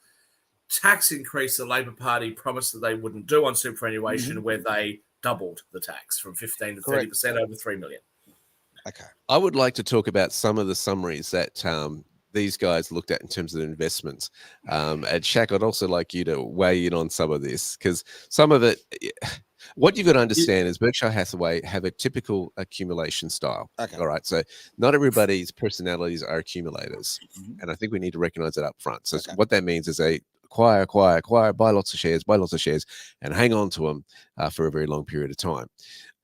tax increase the Labor Party promised that they wouldn't do on superannuation, where they doubled the tax from 15 to 30% over 3 million. Okay. I would like to talk about some of the summaries that these guys looked at in terms of their investments. And Shak, I'd also like you to weigh in on some of this, because some of it, what you've got to understand is Berkshire Hathaway have a typical accumulation style. Okay. All right. So not everybody's personalities are accumulators. And I think we need to recognize that up front. So what that means is they acquire, buy lots of shares, and hang on to them for a very long period of time.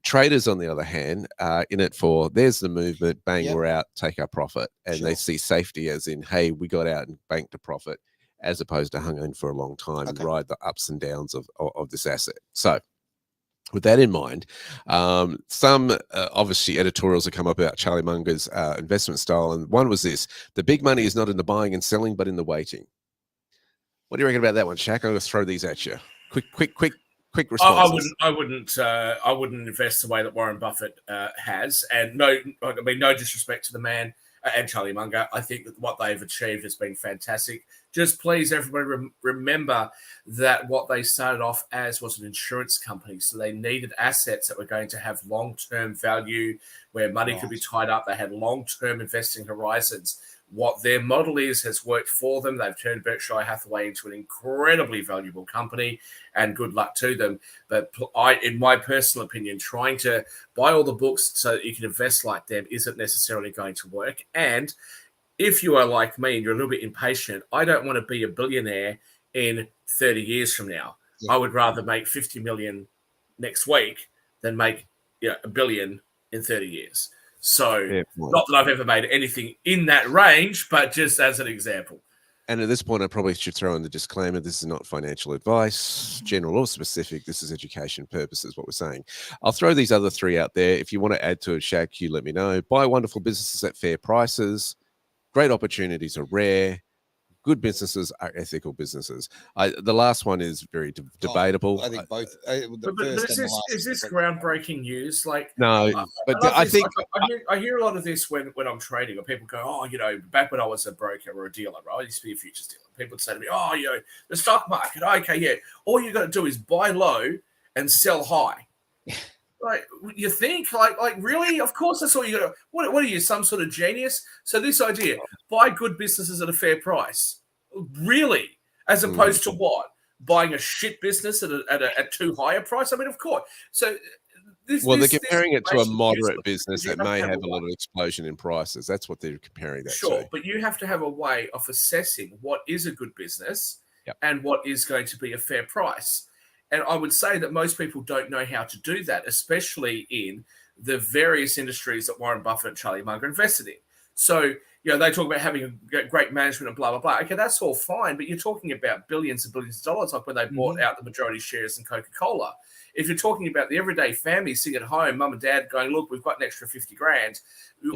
Traders, on the other hand, are in it for, there's the movement, bang, we're out, take our profit. And they see safety as in, hey, we got out and banked a profit, as opposed to hung in for a long time and ride the ups and downs of this asset. So with that in mind, some obviously editorials have come up about Charlie Munger's investment style. And one was this: the big money is not in the buying and selling, but in the waiting. What do you reckon about that one, Shak? I'm going to throw these at you. Quick responses. I wouldn't invest the way that Warren Buffett has, and no disrespect to the man and Charlie Munger. I think that what they've achieved has been fantastic. Just please, everybody, remember that what they started off as was an insurance company, so they needed assets that were going to have long-term value, where money could be tied up. They had long-term investing horizons. What their model has worked for them. They've turned Berkshire Hathaway into an incredibly valuable company, and good luck to them. But in my personal opinion, trying to buy all the books so that you can invest like them isn't necessarily going to work. And if you are like me and you're a little bit impatient, I don't want to be a billionaire in 30 years from now. I would rather make 50 million next week than make $1 billion in 30 years. So not that I've ever made anything in that range, but just as an example. And at this point, I probably should throw in the disclaimer: this is not financial advice, general or specific. This is education purposes, what we're saying. I'll throw these other three out there. If you want to add to it, Shak, you let me know. Buy wonderful businesses at fair prices. Great opportunities are rare. Good businesses are ethical businesses. The last one is very debatable. I think both. But is this groundbreaking news? Like, no, but I think I hear a lot of this when I'm trading, or people go, "Oh, back when I was a broker or a dealer, right? I used to be a futures dealer." People would say to me, "Oh, the stock market. Okay, yeah. All you got to do is buy low and sell high." Like, you think, like really? Of course, that's all you got to. What are you, some sort of genius? So this idea, buy good businesses at a fair price, really, as opposed to what? Buying a shit business at a too high a price? I mean, of course. So they're comparing it to a moderate business that may have a lot of explosion in prices. That's what they're comparing that to. Sure, but you have to have a way of assessing what is a good business and what is going to be a fair price. And I would say that most people don't know how to do that, especially in the various industries that Warren Buffett and Charlie Munger invested in. So, they talk about having a great management and blah, blah, blah. Okay, that's all fine, but you're talking about billions and billions of dollars, like when they bought out the majority shares in Coca-Cola. If you're talking about the everyday family sitting at home, mum and dad going, look, we've got an extra 50 grand.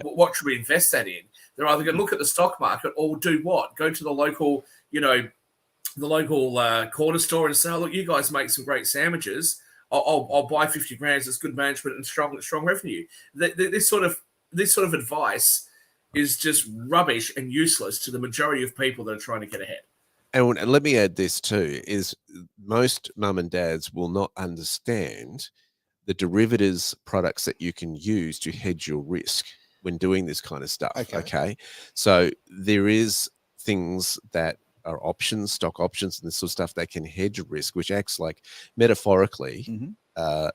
What should we invest that in? They're either going to look at the stock market or do what? Go to the local, corner store and say, oh, look, you guys make some great sandwiches. I'll buy 50 grand. It's good management and strong revenue. This sort of advice is just rubbish and useless to the majority of people that are trying to get ahead. And let me add this too, is most mum and dads will not understand the derivatives products that you can use to hedge your risk when doing this kind of stuff. Okay. So there is things that are options, stock options, and this sort of stuff that can hedge risk, which acts like metaphorically,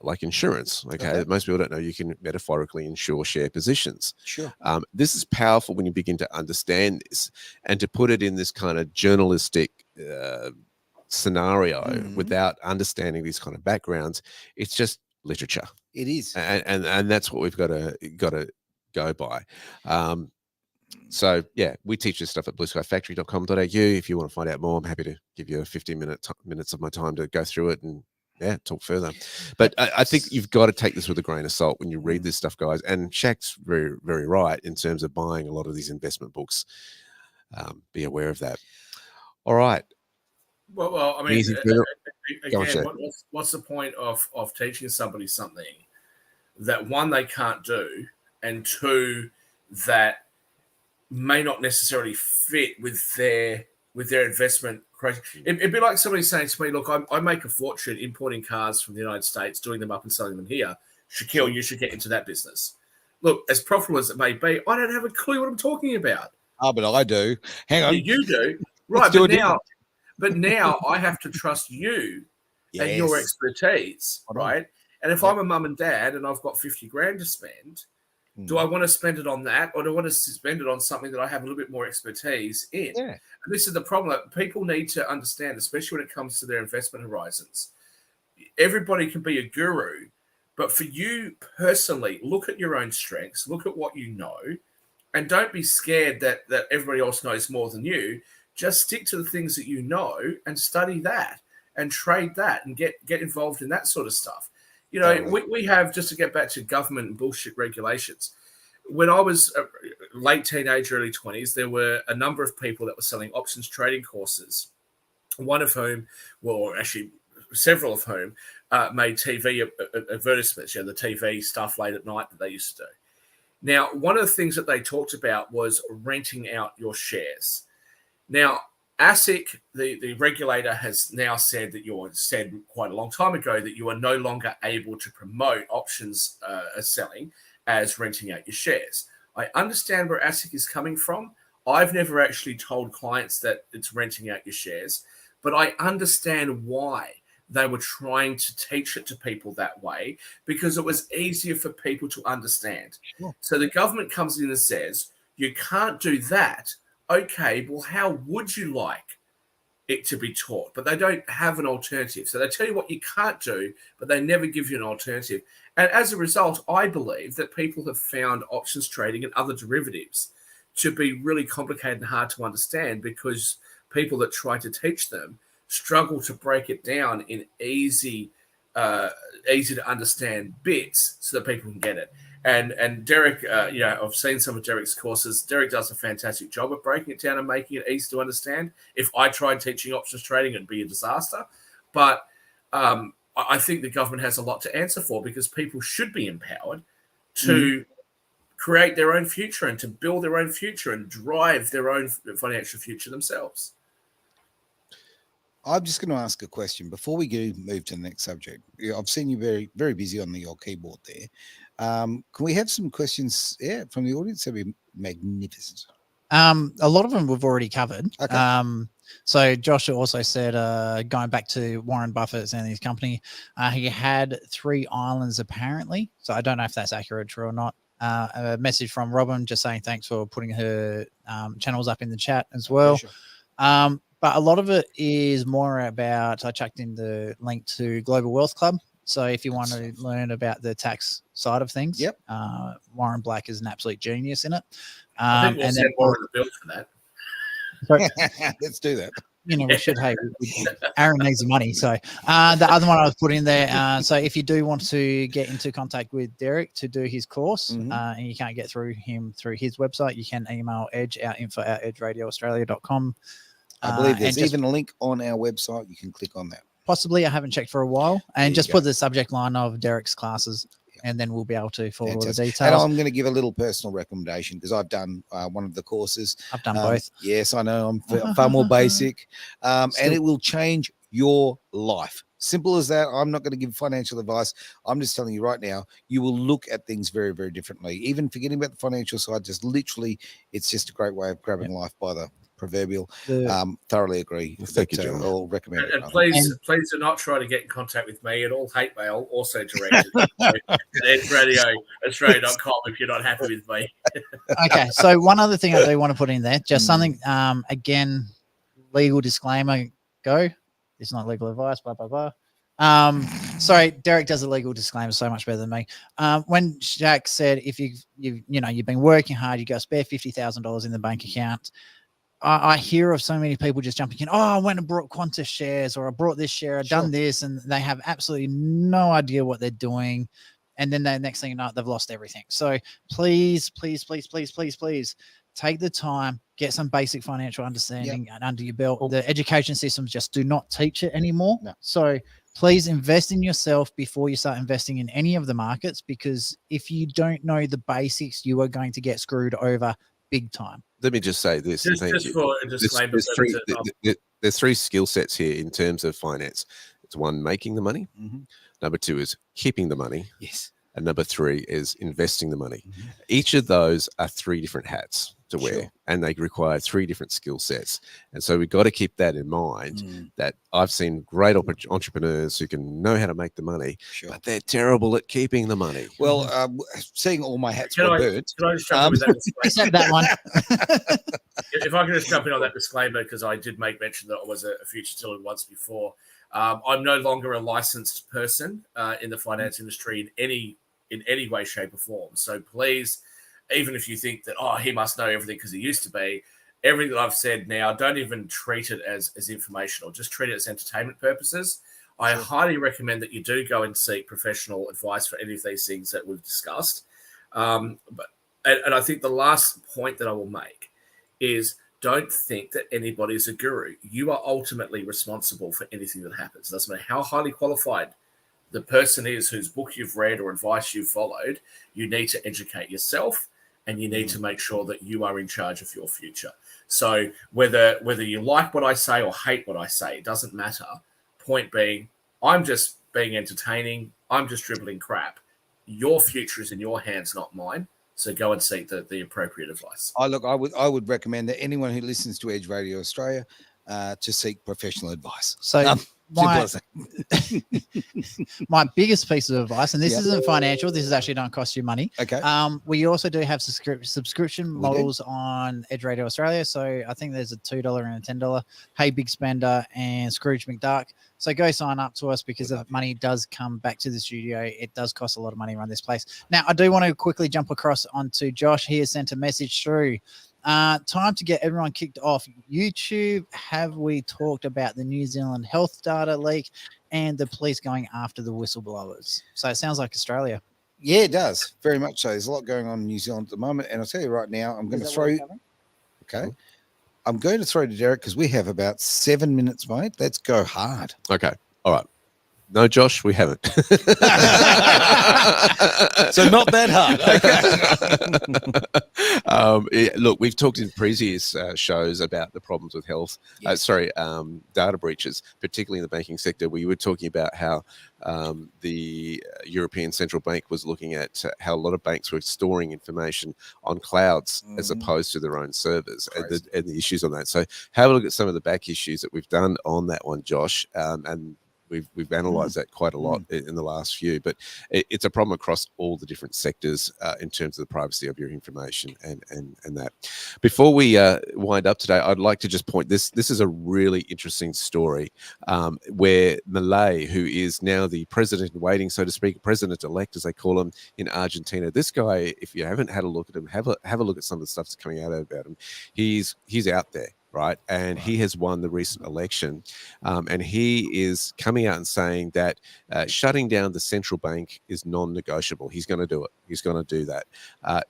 like insurance. Okay. Most people don't know you can metaphorically insure share positions. Sure. This is powerful when you begin to understand this and to put it in this kind of journalistic scenario without understanding these kind of backgrounds, it's just literature. It is, and that's what we've got to go by. So yeah, we teach this stuff at blueskyfactory.com.au. If you want to find out more, I'm happy to give you a 15 minutes of my time to go through it and talk further. But I think you've got to take this with a grain of salt when you read this stuff, guys. And Shak's very, very right in terms of buying a lot of these investment books. Be aware of that. All right. Well, I mean, again, what's the point of teaching somebody something that, one, they can't do, and two, that may not necessarily fit with their investment? It'd be like somebody saying to me, look, I make a fortune importing cars from the United States, doing them up and selling them here. Shaquille, you should get into that business. Look, as profitable as it may be, I don't have a clue what I'm talking about. Oh, but I do. Hang on. You do. Right, but now I have to trust you and your expertise, right? And if I'm a mum and dad and I've got 50 grand to spend, do I want to spend it on that, or do I want to spend it on something that I have a little bit more expertise in? Yeah. And this is the problem that people need to understand, especially when it comes to their investment horizons. Everybody can be a guru, but for you personally, look at your own strengths, look at what you know, and don't be scared that everybody else knows more than you. Just stick to the things that you know and study that and trade that and get involved in that sort of stuff. You know, we have, just to get back to government and bullshit regulations, when I was a late teenage, early 20s, there were a number of people that were selling options trading courses, one of whom, well, actually several of whom, made TV advertisements, the TV stuff late at night that they used to do. Now, one of the things that they talked about was renting out your shares. Now, ASIC, the regulator, has now said quite a long time ago that you are no longer able to promote options selling as renting out your shares. I understand where ASIC is coming from. I've never actually told clients that it's renting out your shares, but I understand why they were trying to teach it to people that way, because it was easier for people to understand. Sure. So the government comes in and says, you can't do that. Okay, well, how would you like it to be taught? But they don't have an alternative. So they tell you what you can't do, but they never give you an alternative. And as a result, I believe that people have found options trading and other derivatives to be really complicated and hard to understand, because people that try to teach them struggle to break it down in easy to understand bits so that people can get it. And Derek, I've seen some of Derek's courses. Derek does a fantastic job of breaking it down and making it easy to understand. If I tried teaching options trading, it'd be a disaster. But I think the government has a lot to answer for, because people should be empowered to create their own future and to build their own future and drive their own financial future themselves. I'm just going to ask a question before we move to the next subject. I've seen you very, very busy on your keyboard there. Can we have some questions from the audience? That'd be magnificent. A lot of them we've already covered. Okay. So Josh also said, going back to Warren Buffett and his company, he had 3 islands apparently. So I don't know if that's accurate, true or not. A message from Robin just saying thanks for putting her channels up in the chat as well. Sure. But a lot of it is more about, I chucked in the link to Global Wealth Club. So if you want to learn about the tax side of things, Warren Black is an absolute genius in it. I think we'll send Warren the bill for that. So, let's do that. You know, we should. Hey, Aaron needs the money. So the other one I was put in there. So if you do want to get into contact with Derek to do his course, and you can't get through him through his website, you can email Edge, our info at edgeradioaustralia.com. I believe there's even a link on our website. You can click on that. Possibly. I haven't checked for a while. And just put the subject line of Derek's classes, and then we'll be able to follow all the details. And I'm going to give a little personal recommendation, because I've done one of the courses. I've done both. Yes, I know. I'm far more basic. And it will change your life. Simple as that. I'm not going to give financial advice. I'm just telling you right now, you will look at things very, very differently. Even forgetting about the financial side, just literally, it's just a great way of grabbing life by the proverbial. Thoroughly agree. Thank you, John. I'll recommend it. And please do not try to get in contact with me at all. Hate mail also directed at radioaustralia.com if you're not happy with me. Okay, so one other thing I do want to put in there, just something again, legal disclaimer. Go. It's not legal advice. Blah blah blah. Sorry, Derek does a legal disclaimer so much better than me. When Shak said if you've been working hard, you got to spare $50,000 in the bank account. I hear of so many people just jumping in. Oh, I went and brought Qantas shares, or I brought this share, I've done this, and they have absolutely no idea what they're doing. And then the next thing you know, they've lost everything. So please, please, please, please, please, please take the time, get some basic financial understanding and under your belt. The education systems just do not teach it anymore. No. So please invest in yourself before you start investing in any of the markets, because if you don't know the basics, you are going to get screwed over big time. Let me just say this. Just for a disclaimer, there's three skill sets here in terms of finance. It's one, making the money. Number two is keeping the money. Yes. And number three is investing the money. Each of those are three different hats to wear, and they require three different skill sets. And so we've got to keep that in mind, that I've seen great entrepreneurs who can know how to make the money, but they're terrible at keeping the money. Well, seeing all my hats were birds. Can I just jump in with that disclaimer? That one. If I can just jump in on that disclaimer, because I did make mention that I was a future tiller once before. I'm no longer a licensed person in the finance industry in any way, shape, or form. So please, even if you think that, oh, he must know everything because he used to be, everything that I've said now, don't even treat it as informational. Just treat it as entertainment purposes. I highly recommend that you do go and seek professional advice for any of these things that we've discussed. And I think the last point that I will make is, don't think that anybody is a guru. You are ultimately responsible for anything that happens. It doesn't matter how highly qualified the person is whose book you've read or advice you've followed. You need to educate yourself, and you need to make sure that you are in charge of your future. So whether you like what I say or hate what I say, it doesn't matter. Point being, I'm just being entertaining. I'm just dribbling crap. Your future is in your hands, not mine. So go and seek the appropriate advice. I would recommend that anyone who listens to Edge Radio Australia to seek professional advice. So my biggest piece of advice, and this isn't financial, this is actually don't cost you money. Okay. We also do have subscription models on Edge Radio Australia. So I think there's a $2 and a $10. Hey Big Spender and Scrooge McDuck. So go sign up to us, because the money does come back to the studio. It does cost a lot of money to run this place. Now, I do want to quickly jump across onto Josh. He has sent a message through. Time to get everyone kicked off YouTube. Have we talked about the New Zealand health data leak and the police going after the whistleblowers? So it sounds like Australia. Yeah, it does. Very much so. There's a lot going on in New Zealand at the moment. And I'll tell you right now, I'm going to throw... Okay. I'm going to throw to Derek because we have about 7 minutes, mate. Let's go hard. Okay. All right. No, Josh, we haven't. So not that hard. Look, we've talked in previous shows about the problems with health. Data breaches, particularly in the banking sector. We were talking about how the European Central Bank was looking at how a lot of banks were storing information on clouds as opposed to their own servers, and the issues on that. So have a look at some of the back issues that we've done on that one, Josh, and we've analysed that quite a lot in the last few, but it's a problem across all the different sectors in terms of the privacy of your information and that. Before we wind up today, I'd like to just point this is a really interesting story where Milei, who is now the president in waiting, so to speak, president-elect as they call him in Argentina. This guy, if you haven't had a look at him, have a look at some of the stuff that's coming out about him. He's out there. Right. And he has won the recent election. And he is coming out and saying that shutting down the central bank is non-negotiable. He's going to do it. He's going to do that.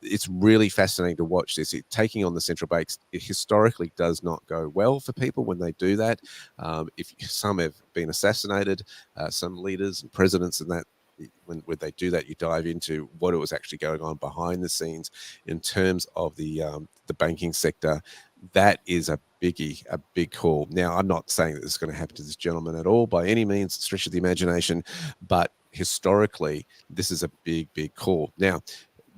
It's really fascinating to watch this. Taking on the central banks, it historically does not go well for people when they do that. If some have been assassinated, some leaders and presidents and that, when they do that, you dive into what was actually going on behind the scenes in terms of the banking sector. That is a biggie, a big call. Now, I'm not saying that this is going to happen to this gentleman at all by any means, stretch of the imagination, but historically, this is a big, big call. Now,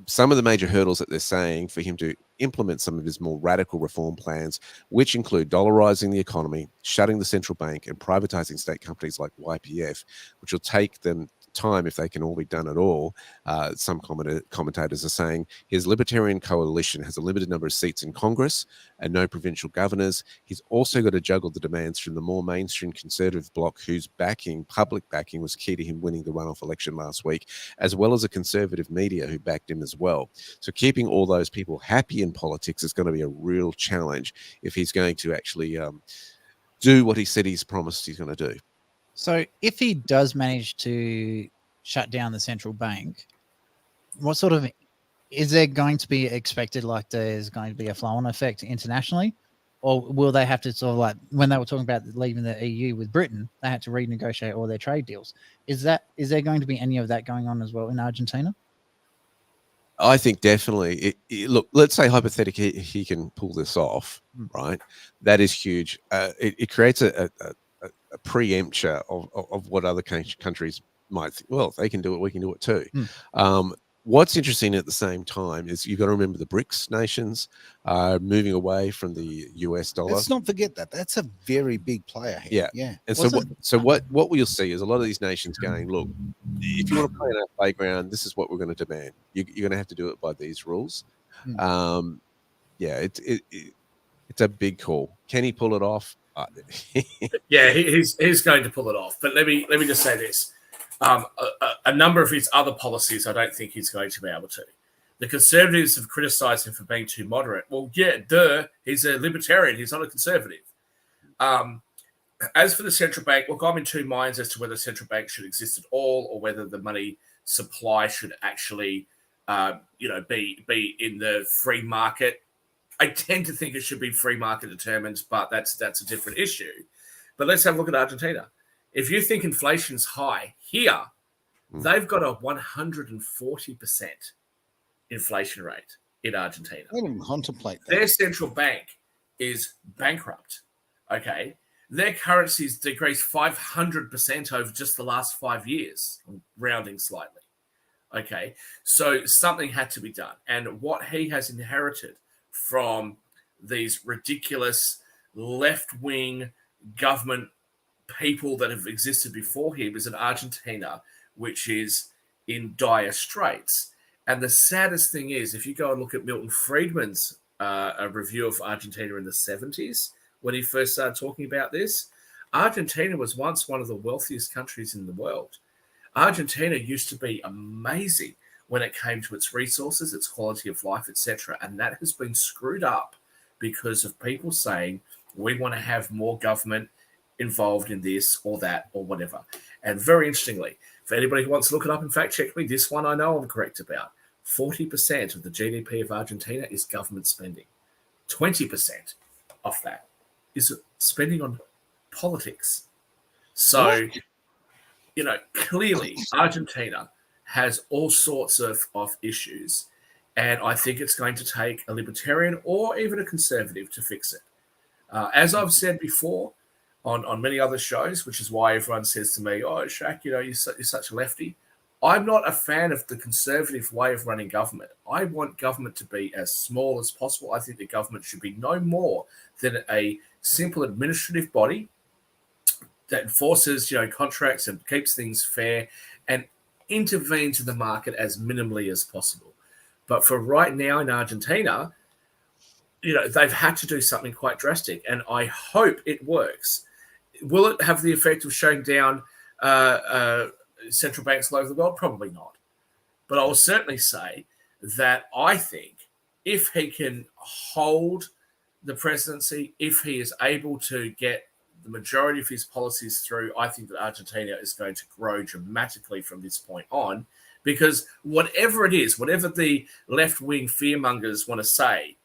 some of the major hurdles that they're saying for him to implement some of his more radical reform plans, which include dollarizing the economy, shutting the central bank, and privatizing state companies like YPF, which will take them time, if they can all be done at all, some commentators are saying his Libertarian coalition has a limited number of seats in Congress and no provincial governors. He's also got to juggle the demands from the more mainstream Conservative bloc, whose public backing was key to him winning the runoff election last week, as well as a Conservative media who backed him as well. So keeping all those people happy in politics is going to be a real challenge if he's going to actually do what he said he's promised he's going to do. So if he does manage to shut down the central bank, what sort of, is there going to be expected, like there's going to be a flow-on effect internationally? Or will they have to sort of, like when they were talking about leaving the EU with Britain, they had to renegotiate all their trade deals. Is there going to be any of that going on as well in Argentina? I think definitely. Look, let's say hypothetically he can pull this off, right? That is huge. It creates a preempture of what other countries might think. Well, if they can do it, we can do it too. What's interesting at the same time is you've got to remember the BRICS nations are moving away from the US dollar. Let's not forget that. That's a very big player here. Yeah. And what we'll see is a lot of these nations going, look, if you want to play in our playground, this is what we're going to demand. You're going to have to do it by these rules. It's a big call. Can he pull it off? Yeah, he's going to pull it off. But let me just say this. A number of his other policies, I don't think he's going to be able to. The Conservatives have criticised him for being too moderate. Well, yeah, he's a libertarian. He's not a conservative. As for the central bank, look, I'm in two minds as to whether the central bank should exist at all or whether the money supply should actually, be in the free market. I tend to think it should be free market determined, but that's a different issue. But let's have a look at Argentina. If you think inflation's high here, they've got a 140% inflation rate in Argentina. I didn't contemplate that. Their central bank is bankrupt. Okay. Their currency's decreased 500% over just the last 5 years, rounding slightly. Okay. So something had to be done. And what he has inherited from these ridiculous left-wing government people that have existed before him is an Argentina which is in dire straits. And the saddest thing is, if you go and look at Milton Friedman's a review of Argentina in the 70s, when he first started talking about this, Argentina was once one of the wealthiest countries in the world. Argentina used to be amazing when it came to its resources, its quality of life, etc. And that has been screwed up because of people saying, we want to have more government involved in this or that or whatever. And very interestingly, for anybody who wants to look it up and fact check me, this one I know I'm correct about. 40% of the GDP of Argentina is government spending. 20% of that is spending on politics. So, clearly Argentina has all sorts of issues. And I think it's going to take a libertarian or even a conservative to fix it. As I've said before, on many other shows, which is why everyone says to me, oh, Shak, you're such a lefty. I'm not a fan of the conservative way of running government. I want government to be as small as possible. I think the government should be no more than a simple administrative body that enforces, contracts and keeps things fair and intervenes in the market as minimally as possible. But for right now in Argentina, they've had to do something quite drastic, and I hope it works. Will it have the effect of shutting down central banks all over the world? Probably not. But I will certainly say that I think if he can hold the presidency, if he is able to get the majority of his policies through, I think that Argentina is going to grow dramatically from this point on, because whatever it is, whatever the left-wing fearmongers want to say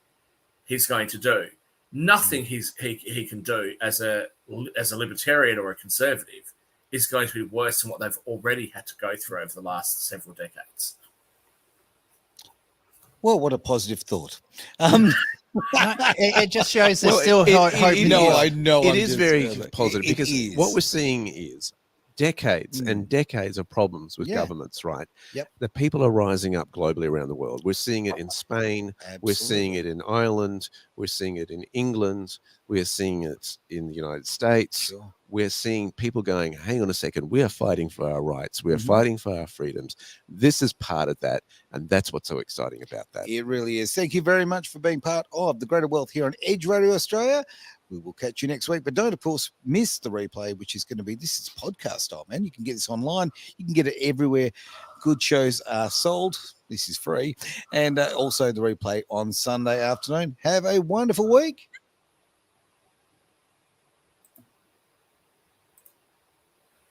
he's going to do, nothing he can do as a libertarian or a conservative is going to be worse than what they've already had to go through over the last several decades. Well, what a positive thought. It just shows there's still hope. I know. It is very positive because what we're seeing is decades and decades of problems with governments, right? Yep. The people are rising up globally around the world. We're seeing it in Spain. Absolutely. We're seeing it in Ireland. We're seeing it in England. We're seeing it in the United States. Sure. We're seeing people going, hang on a second, we are fighting for our rights. We are Mhm. fighting for our freedoms. This is part of that. And that's what's so exciting about that. It really is. Thank you very much for being part of the Greater Wealth here on Edge Radio Australia. We will catch you next week, but don't, of course, miss the replay, which is going to be, this is podcast style, man. You can get this online. You can get it everywhere good shows are sold. This is free. And also the replay on Sunday afternoon. Have a wonderful week.